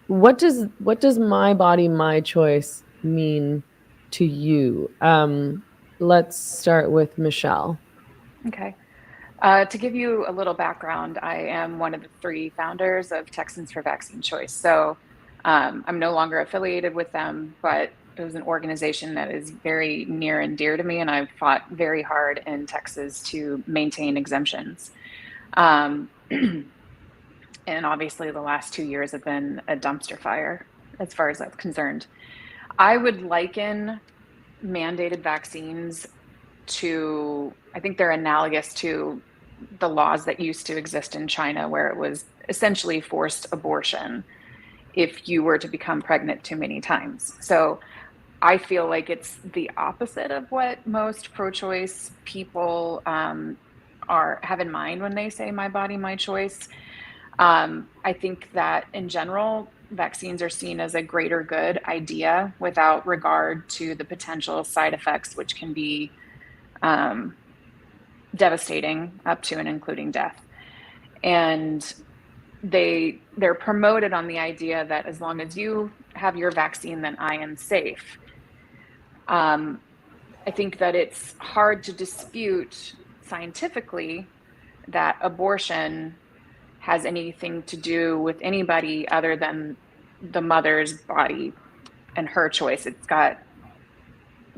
What does my body, my choice mean to you? Let's start with Michelle. Okay. To give you a little background, I am one of the 3 founders of Texans for Vaccine Choice. So I'm no longer affiliated with them, but it was an organization that is very near and dear to me, and I've fought very hard in Texas to maintain exemptions. And obviously the last 2 years have been a dumpster fire as far as that's concerned. I would liken mandated vaccines to, I think they're analogous to the laws that used to exist in China, where it was essentially forced abortion if you were to become pregnant too many times. So I feel like it's the opposite of what most pro-choice people have in mind when they say my body, my choice. I think that in general, vaccines are seen as a greater good idea without regard to the potential side effects, which can be devastating up to and including death. And they're promoted on the idea that as long as you have your vaccine, then I am safe. I think that it's hard to dispute scientifically that abortion has anything to do with anybody other than the mother's body and her choice. It's got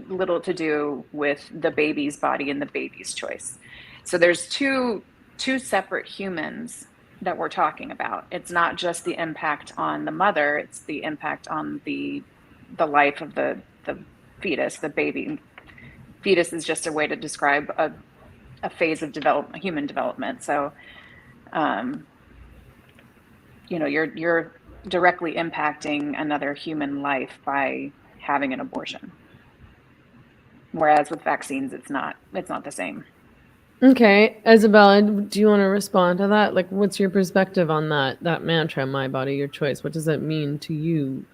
little to do with the baby's body and the baby's choice. So there's two separate humans that we're talking about. It's not just the impact on the mother, it's the impact on the life of the fetus, the baby. Fetus is just a way to describe a phase of development, human development. So, you know, you're directly impacting another human life by having an abortion. Whereas with vaccines, it's not the same. Okay, Isabella, do you want to respond to that? Like, what's your perspective on that mantra, my body, your choice? What does that mean to you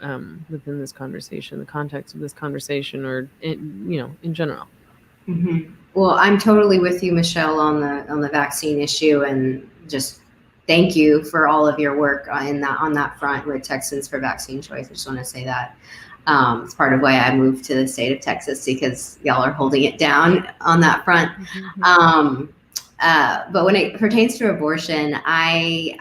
within this conversation, the context of this conversation, or in general? Mm-hmm. Well, I'm totally with you, Michelle, on the vaccine issue, and just thank you for all of your work on that front with Texans for Vaccine Choice. I just want to say that. It's part of why I moved to the state of Texas, because y'all are holding it down on that front. Mm-hmm. But when it pertains to abortion, I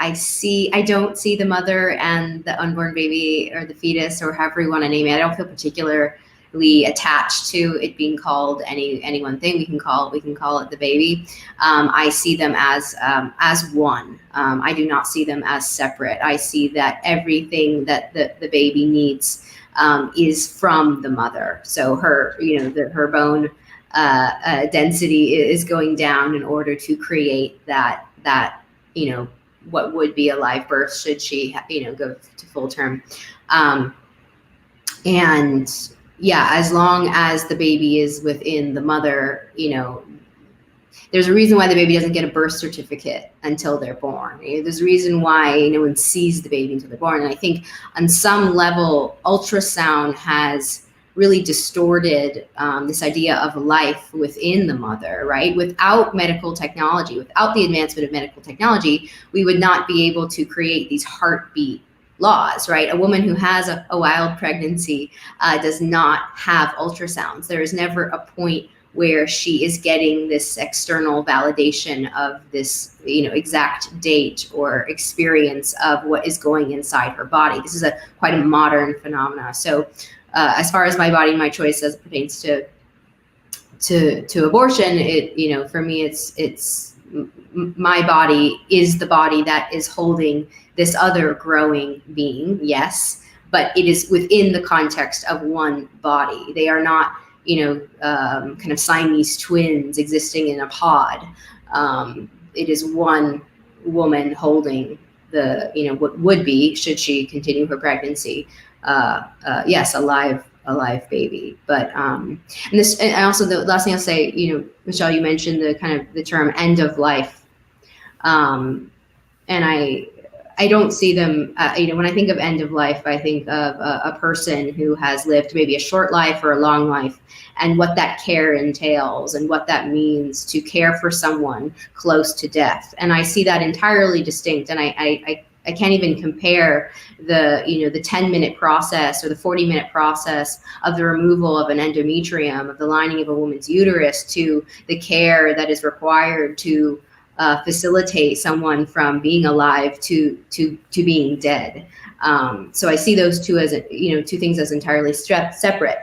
don't see the mother and the unborn baby or the fetus, or however you want to name it. I don't feel particularly attached to it being called any one thing. We can call it the baby. I see them as one. I do not see them as separate. I see that everything that the baby needs is from the mother. So her bone density is going down in order to create that what would be a live birth should she go to full term. And yeah, as long as the baby is within the mother, there's a reason why the baby doesn't get a birth certificate until they're born. There's a reason why no one sees the baby until they're born. And I think on some level, ultrasound has really distorted this idea of life within the mother, right? Without medical technology, without the advancement of medical technology, we would not be able to create these heartbeat laws, right? A woman who has a wild pregnancy does not have ultrasounds. There is never a point where she is getting this external validation of this, exact date or experience of what is going inside her body. This is quite a modern phenomena. So as far as my body, my choice as it pertains to abortion, for me, it's my body is the body that is holding this other growing being, yes, but it is within the context of one body. They are not, kind of Siamese twins existing in a pod. It is one woman holding the, what would be, should she continue her pregnancy, yes, a live baby. But and also the last thing I'll say, Michelle, you mentioned the kind of the term end of life, and I don't see them, when I think of end of life, I think of a person who has lived maybe a short life or a long life, and what that care entails and what that means to care for someone close to death. And I see that entirely distinct. And I can't even compare the 10-minute process or the 40-minute process of the removal of an endometrium, of the lining of a woman's uterus, to the care that is required to facilitate someone from being alive to being dead. So I see those two as two things as entirely separate.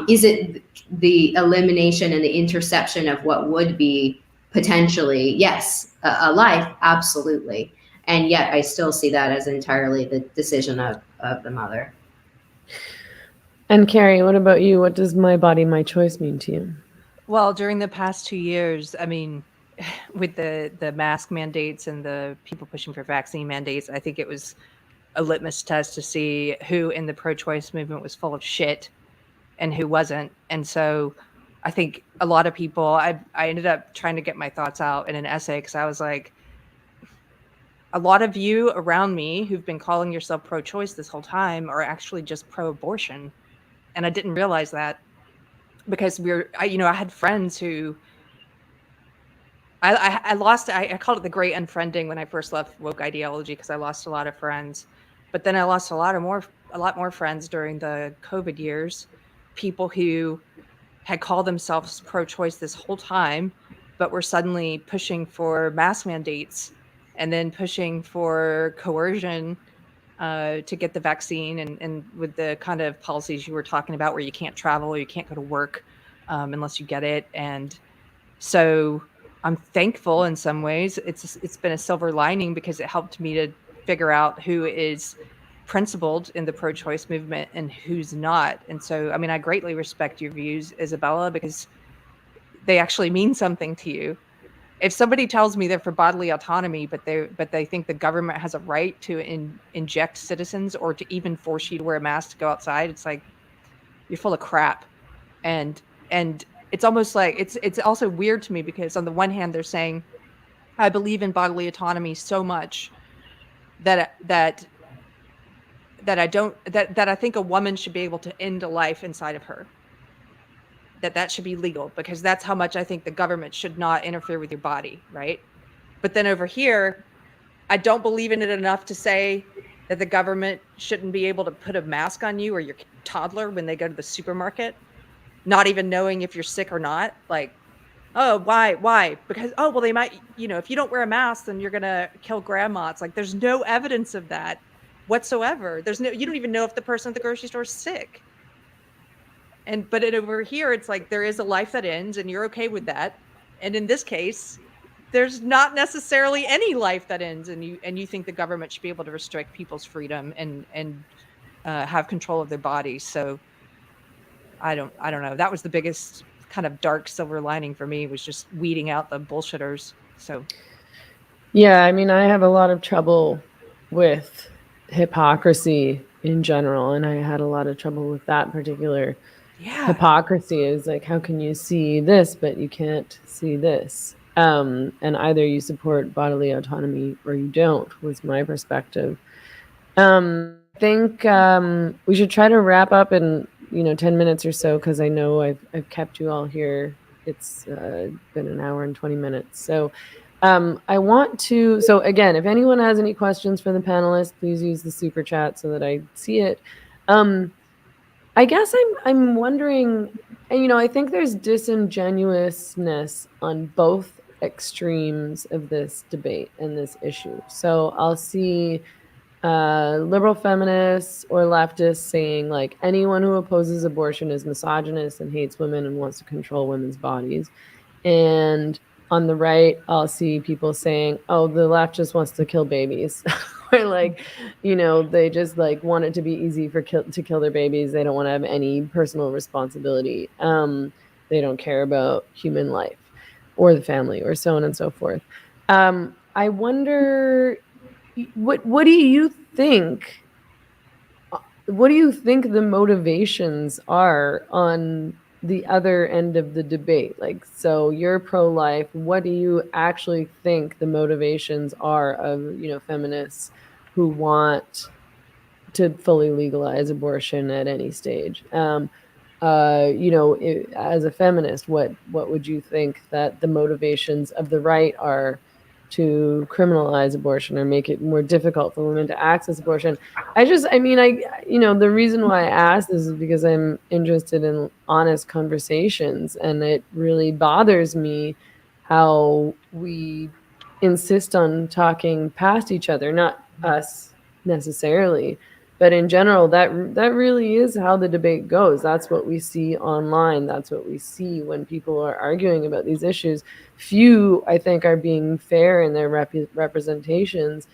Is it the elimination and the interception of what would be potentially, yes, a life? Absolutely. And yet I still see that as entirely the decision of the mother. And Keri, what about you? What does my body, my choice mean to you? Well, during the past 2 years, I mean, with the mask mandates and the people pushing for vaccine mandates, I think it was a litmus test to see who in the pro-choice movement was full of shit and who wasn't. And so I think a lot of people, I ended up trying to get my thoughts out in an essay, because I was like, a lot of you around me who've been calling yourself pro-choice this whole time are actually just pro-abortion. And I didn't realize that, because I had friends who I lost. I called it the great unfriending when I first left woke ideology, because I lost a lot of friends. But then I lost a lot more friends during the COVID years, people who had called themselves pro-choice this whole time, but were suddenly pushing for mask mandates and then pushing for coercion to get the vaccine, and with the kind of policies you were talking about, where you can't travel or you can't go to work unless you get it. And so I'm thankful in some ways. It's been a silver lining, because it helped me to figure out who is principled in the pro-choice movement and who's not. And so, I mean, I greatly respect your views, Isabella, because they actually mean something to you. If somebody tells me they're for bodily autonomy, but they think the government has a right to inject citizens or to even force you to wear a mask to go outside, it's like, you're full of crap. And it's almost like it's also weird to me, because on the one hand they're saying, I believe in bodily autonomy so much that I think a woman should be able to end a life inside of her. That should be legal, because that's how much I think the government should not interfere with your body, right? But then over here, I don't believe in it enough to say that the government shouldn't be able to put a mask on you or your toddler when they go to the supermarket, not even knowing if you're sick or not. Like, oh, why? Because, oh, well, they might, if you don't wear a mask, then you're going to kill grandma. It's like, there's no evidence of that whatsoever. You don't even know if the person at the grocery store is sick. But over here, it's like, there is a life that ends, and you're okay with that. And in this case, there's not necessarily any life that ends, and you think the government should be able to restrict people's freedom and have control of their bodies. So I don't know. That was the biggest kind of dark silver lining for me, was just weeding out the bullshitters. So yeah, I mean, I have a lot of trouble with hypocrisy in general. And I had a lot of trouble with that particular Yeah. hypocrisy. Is like, how can you see this, but you can't see this? And either you support bodily autonomy or you don't, was my perspective. I think we should try to wrap up in 10 minutes or so, because I know I've kept you all here. It's been an hour and 20 minutes. So I want to, so again, if anyone has any questions for the panelists, please use the super chat so that I see it. I guess I'm wondering, and I think there's disingenuousness on both extremes of this debate and this issue. So I'll see liberal feminists or leftists saying, like, anyone who opposes abortion is misogynist and hates women and wants to control women's bodies. And on the right, I'll see people saying, oh, the left just wants to kill babies. Or like, they just like want it to be easy to kill their babies. They don't want to have any personal responsibility. They don't care about human life or the family or so on and so forth. I wonder, what do you think? What do you think the motivations are on the other end of the debate? Like, so you're pro-life. What do you actually think the motivations are of, feminists who want to fully legalize abortion at any stage? As a feminist, what would you think that the motivations of the right are to criminalize abortion or make it more difficult for women to access abortion? The reason why I ask this is because I'm interested in honest conversations, and it really bothers me how we insist on talking past each other, not us necessarily, but in general, that really is how the debate goes. That's what we see online. That's what we see when people are arguing about these issues. Few, I think, are being fair in their representations.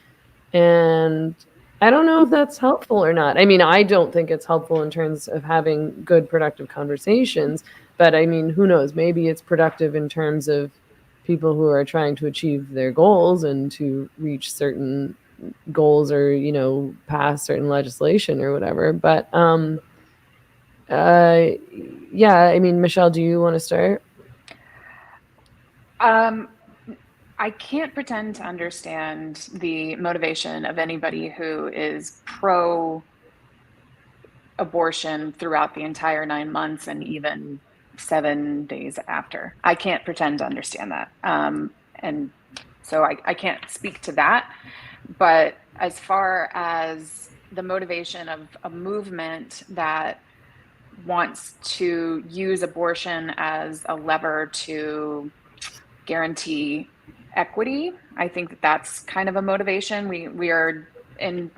And I don't know if that's helpful or not. I mean, I don't think it's helpful in terms of having good, productive conversations. But I mean, who knows? Maybe it's productive in terms of people who are trying to achieve their goals and to reach certain goals or pass certain legislation or whatever. But yeah, I mean, Michelle, do you want to start? I can't pretend to understand the motivation of anybody who is pro abortion throughout the entire 9 months and even 7 days after. I can't pretend to understand that. And so I can't speak to that. But as far as the motivation of a movement that wants to use abortion as a lever to guarantee equity, I think that that's kind of a motivation. We are in,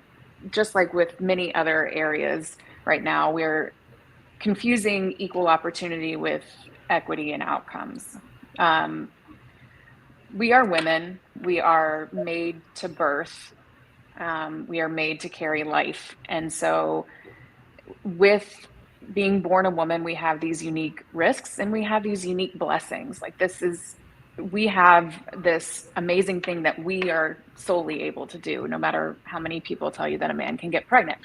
just like with many other areas right now, we're confusing equal opportunity with equity and outcomes. We are women. We are made to birth. We are made to carry life. And so with being born a woman, we have these unique risks and we have these unique blessings. Like we have this amazing thing that we are solely able to do, no matter how many people tell you that a man can get pregnant.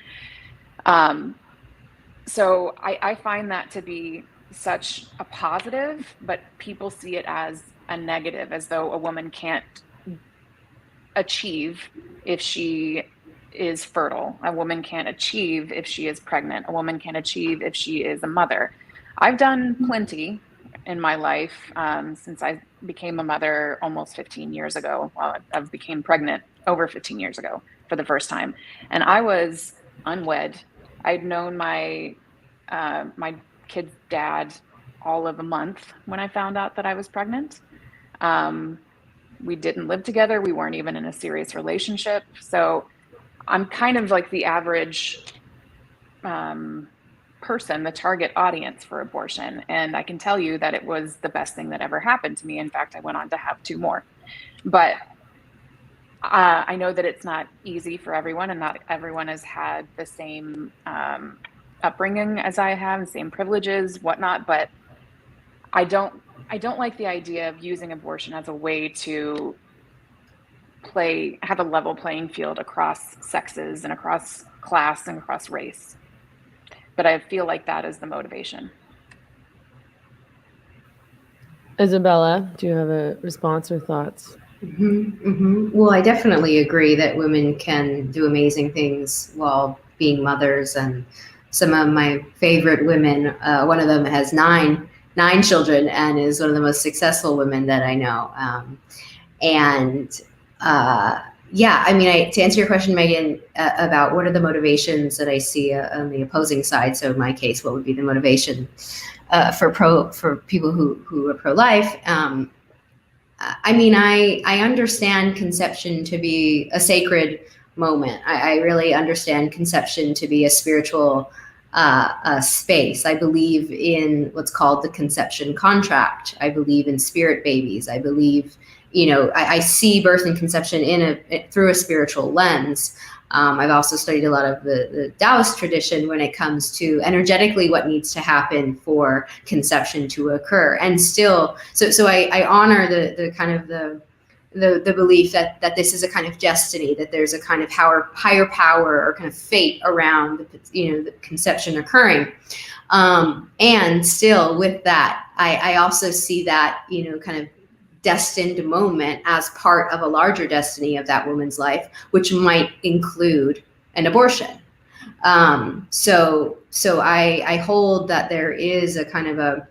So I find that to be such a positive, but people see it as a negative, as though a woman can't achieve if she is fertile. A woman can't achieve if she is pregnant. A woman can't achieve if she is a mother. I've done plenty in my life since I became a mother almost 15 years ago. Well, I became pregnant over 15 years ago for the first time. And I was unwed. I'd known my kid's dad all of a month when I found out that I was pregnant. We didn't live together. We weren't even in a serious relationship. So I'm kind of like the average person, the target audience for abortion. And I can tell you that it was the best thing that ever happened to me. In fact, I went on to have 2 more. But I know that it's not easy for everyone, and not everyone has had the same upbringing as I have, the same privileges, whatnot. But I don't like the idea of using abortion as a way to have a level playing field across sexes and across class and across race. But I feel like that is the motivation. Isabella, do you have a response or thoughts? Well, I definitely agree that women can do amazing things while being mothers. And some of my favorite women, one of them has nine children and is one of the most successful women that I know. Yeah, I mean, to answer your question, Megan, about what are the motivations that I see on the opposing side. So in my case, what would be the motivation for people who are pro-life? I mean, I understand conception to be a sacred moment. I really understand conception to be a spiritual space. I believe in what's called the conception contract. I believe in spirit babies. I believe, I see birth and conception through a spiritual lens. I've also studied a lot of the Taoist tradition when it comes to energetically what needs to happen for conception to occur. And still, so I honor the kind of the belief that this is a kind of destiny, that there's a kind of higher power or kind of fate around the conception occurring. And still with that, I also see that, kind of destined moment as part of a larger destiny of that woman's life, which might include an abortion. So I hold that there is a kind of an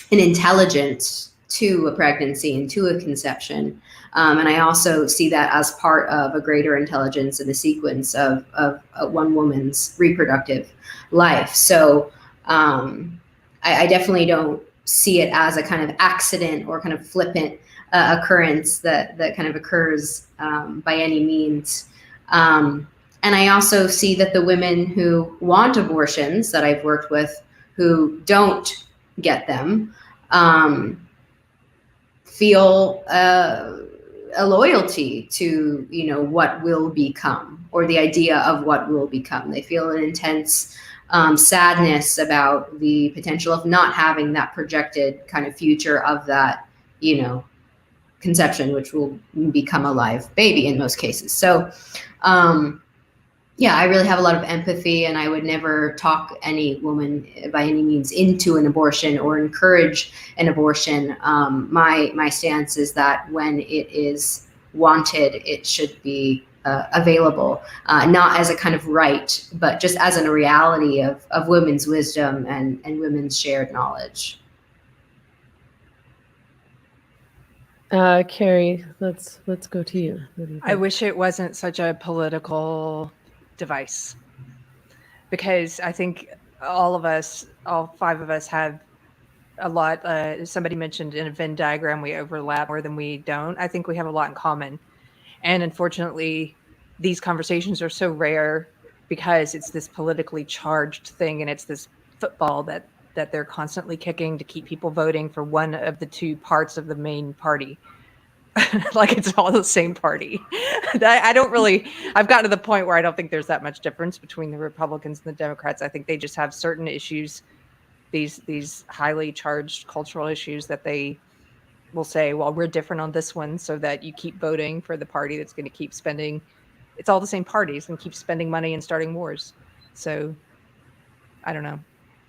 intelligence to a pregnancy and to a conception. And I also see that as part of a greater intelligence in the sequence of one woman's reproductive life. So I definitely don't see it as a kind of accident or kind of flippant occurrence that kind of occurs by any means. And I also see that the women who want abortions that I've worked with who don't get them feel a loyalty to what will become, or the idea of what will become. They feel an intense sadness about the potential of not having that projected kind of future of that conception, which will become a live baby in most cases. So yeah, I really have a lot of empathy, and I would never talk any woman by any means into an abortion or encourage an abortion. My stance is that when it is wanted, it should be available, not as a kind of right, but just as a reality of women's wisdom and women's shared knowledge. Keri, let's go to you. What do you think? I wish it wasn't such a political device, because I think all five of us have a lot. Somebody mentioned in a Venn diagram we overlap more than we don't. I think we have a lot in common, and unfortunately these conversations are so rare because it's this politically charged thing, and it's this football that they're constantly kicking to keep people voting for one of the two parts of the main party. Like it's all the same party. I've gotten to the point where I don't think there's that much difference between the Republicans and the Democrats. I think they just have certain issues, these highly charged cultural issues, that they will say, well, we're different on this one, so that you keep voting for the party that's going to keep spending. It's all the same parties and keep spending money and starting wars. So I don't know.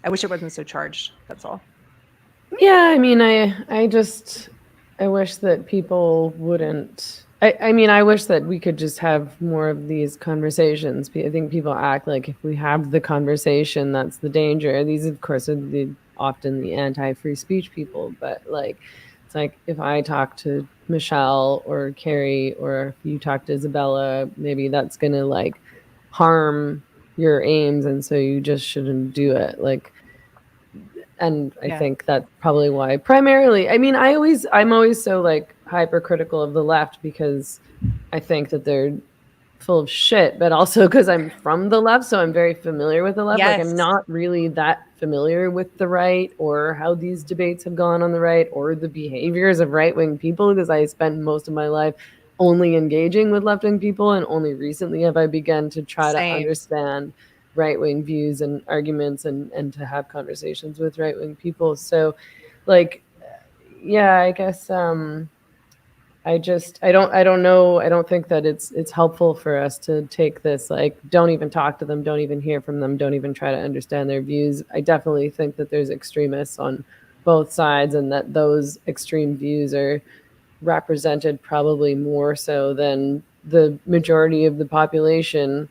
I wish it wasn't so charged. That's all. Yeah, I mean, I wish that people wouldn't. I mean, I wish that we could just have more of these conversations. I think people act like if we have the conversation, that's the danger. These, of course, are often the anti-free speech people. But it's like if I talk to Michelle or Keri, or if you talk to Isabella, maybe that's gonna harm your aims, and so you just shouldn't do it. And I think that's probably why. Primarily, I mean, I'm always so hypercritical of the left, because I think that they're full of shit, but also because I'm from the left, so I'm very familiar with the left. Yes. I'm not really that familiar with the right, or how these debates have gone on the right, or the behaviors of right-wing people, because I spent most of my life only engaging with left-wing people, and only recently have I begun to try to understand right-wing views and arguments and to have conversations with right-wing people. So yeah, I guess I don't know. I don't think that it's helpful for us to take this, like, don't even talk to them, don't even hear from them, don't even try to understand their views. I definitely think that there's extremists on both sides, and that those extreme views are represented probably more so than the majority of the population.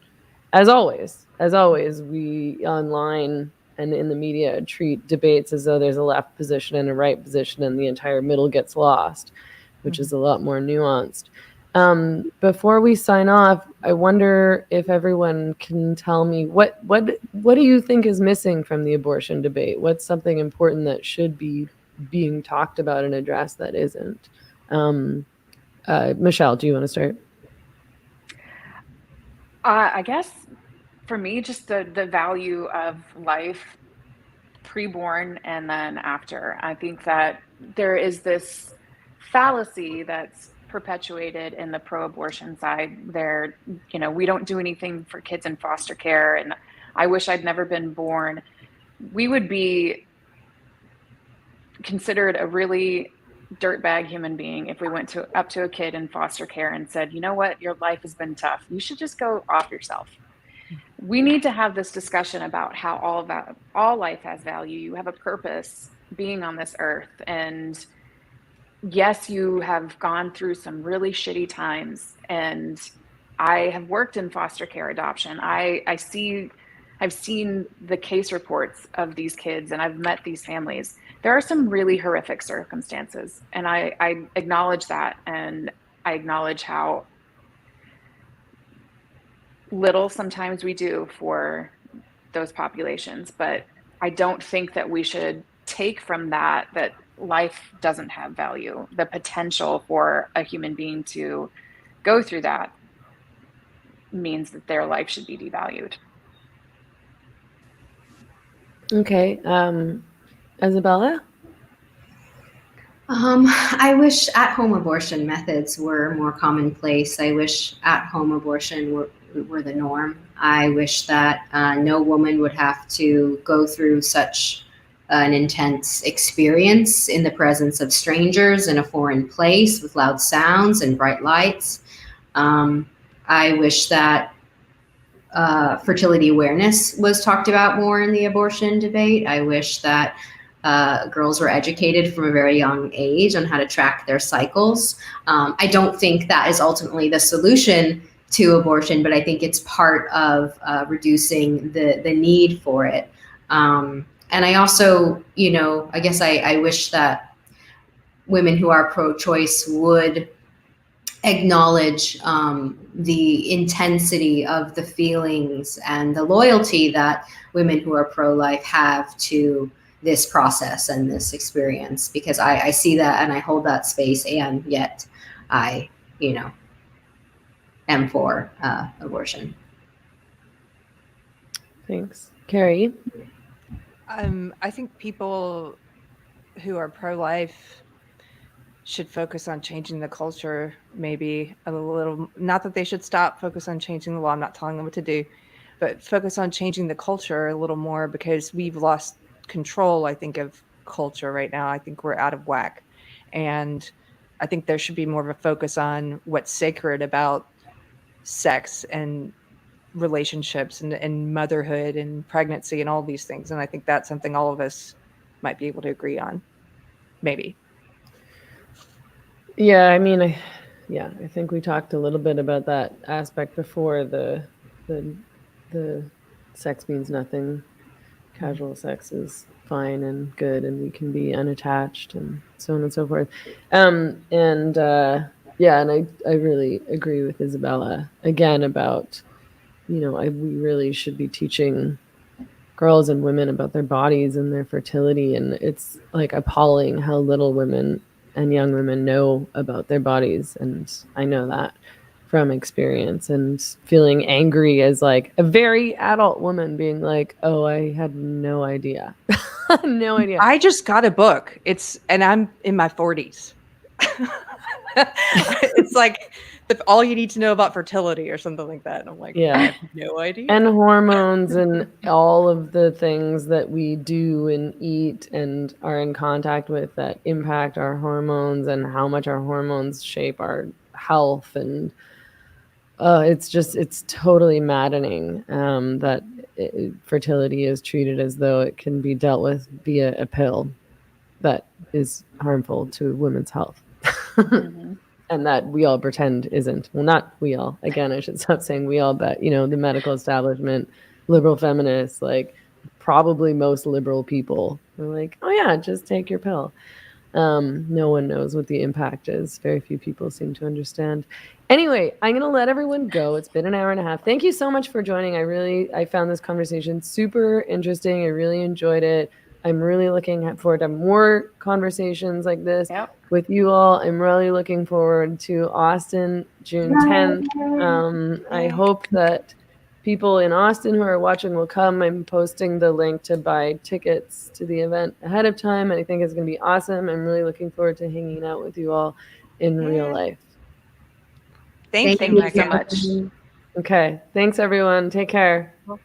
As always, we online and in the media treat debates as though there's a left position and a right position, and the entire middle gets lost, which is a lot more nuanced. Before we sign off, I wonder if everyone can tell me what do you think is missing from the abortion debate? What's something important that should be being talked about and addressed that isn't? Michelle, do you want to start? I guess for me, just the value of life preborn and then after. I think that there is this fallacy that's perpetuated in the pro-abortion side. There, we don't do anything for kids in foster care, and I wish I'd never been born. We would be considered a really dirtbag human being if we went up to a kid in foster care and said, you know what, your life has been tough, you should just go off yourself. We need to have this discussion about how all life has value. You have a purpose being on this earth, and yes, you have gone through some really shitty times, and I have worked in foster care adoption. I've seen the case reports of these kids, and I've met these families. There are some really horrific circumstances, and I acknowledge that, and I acknowledge how little sometimes we do for those populations. But I don't think that we should take from that life doesn't have value. The potential for a human being to go through that means that their life should be devalued. Okay. Isabella? I wish at-home abortion methods were more commonplace. I wish at-home abortion were the norm. I wish that no woman would have to go through such an intense experience in the presence of strangers in a foreign place with loud sounds and bright lights. I wish that fertility awareness was talked about more in the abortion debate. I wish that girls were educated from a very young age on how to track their cycles. I don't think that is ultimately the solution to abortion, but I think it's part of reducing the need for it. And I also, I guess I wish that women who are pro-choice would acknowledge the intensity of the feelings and the loyalty that women who are pro-life have to this process and this experience, because I see that and I hold that space, and yet I, am for abortion. Thanks. Keri? I think people who are pro-life should focus on changing the culture, maybe a little. Not that they should focus on changing the law. I'm not telling them what to do, but focus on changing the culture a little more, because we've lost control, I think, of culture right now. I think we're out of whack. And I think there should be more of a focus on what's sacred about sex and relationships and motherhood and pregnancy and all these things. And I think that's something all of us might be able to agree on, maybe. Yeah, I mean, I think we talked a little bit about that aspect before. The sex means nothing. Casual sex is fine and good, and we can be unattached, and so on and so forth. And I really agree with Isabella again about, we really should be teaching girls and women about their bodies and their fertility. And it's like appalling how little women and young women know about their bodies. And I know that from experience, and feeling angry as like a very adult woman being like, oh, I had no idea. No idea. I just got a book. And I'm in my 40s. It's like all you need to know about fertility or something like that. And I'm like, Yeah. I have no idea. And hormones and all of the things that we do and eat and are in contact with that impact our hormones and how much our hormones shape our health. And it's totally maddening that fertility is treated as though it can be dealt with via a pill that is harmful to women's health. Mm-hmm. And that we all pretend isn't. Well, not we all. Again, I should stop saying we all, but, the medical establishment, liberal feminists, like probably most liberal people are like, oh yeah, just take your pill. No one knows what the impact is. Very few people seem to understand. Anyway, I'm going to let everyone go. It's been an hour and a half. Thank you so much for joining. I found this conversation super interesting. I really enjoyed it. I'm really looking forward to more conversations like this with you all. I'm really looking forward to Austin, June 10th. I hope that people in Austin who are watching will come. I'm posting the link to buy tickets to the event ahead of time. And I think it's going to be awesome. I'm really looking forward to hanging out with you all in real life. Thank you so much. Okay. Thanks, everyone. Take care. Bye.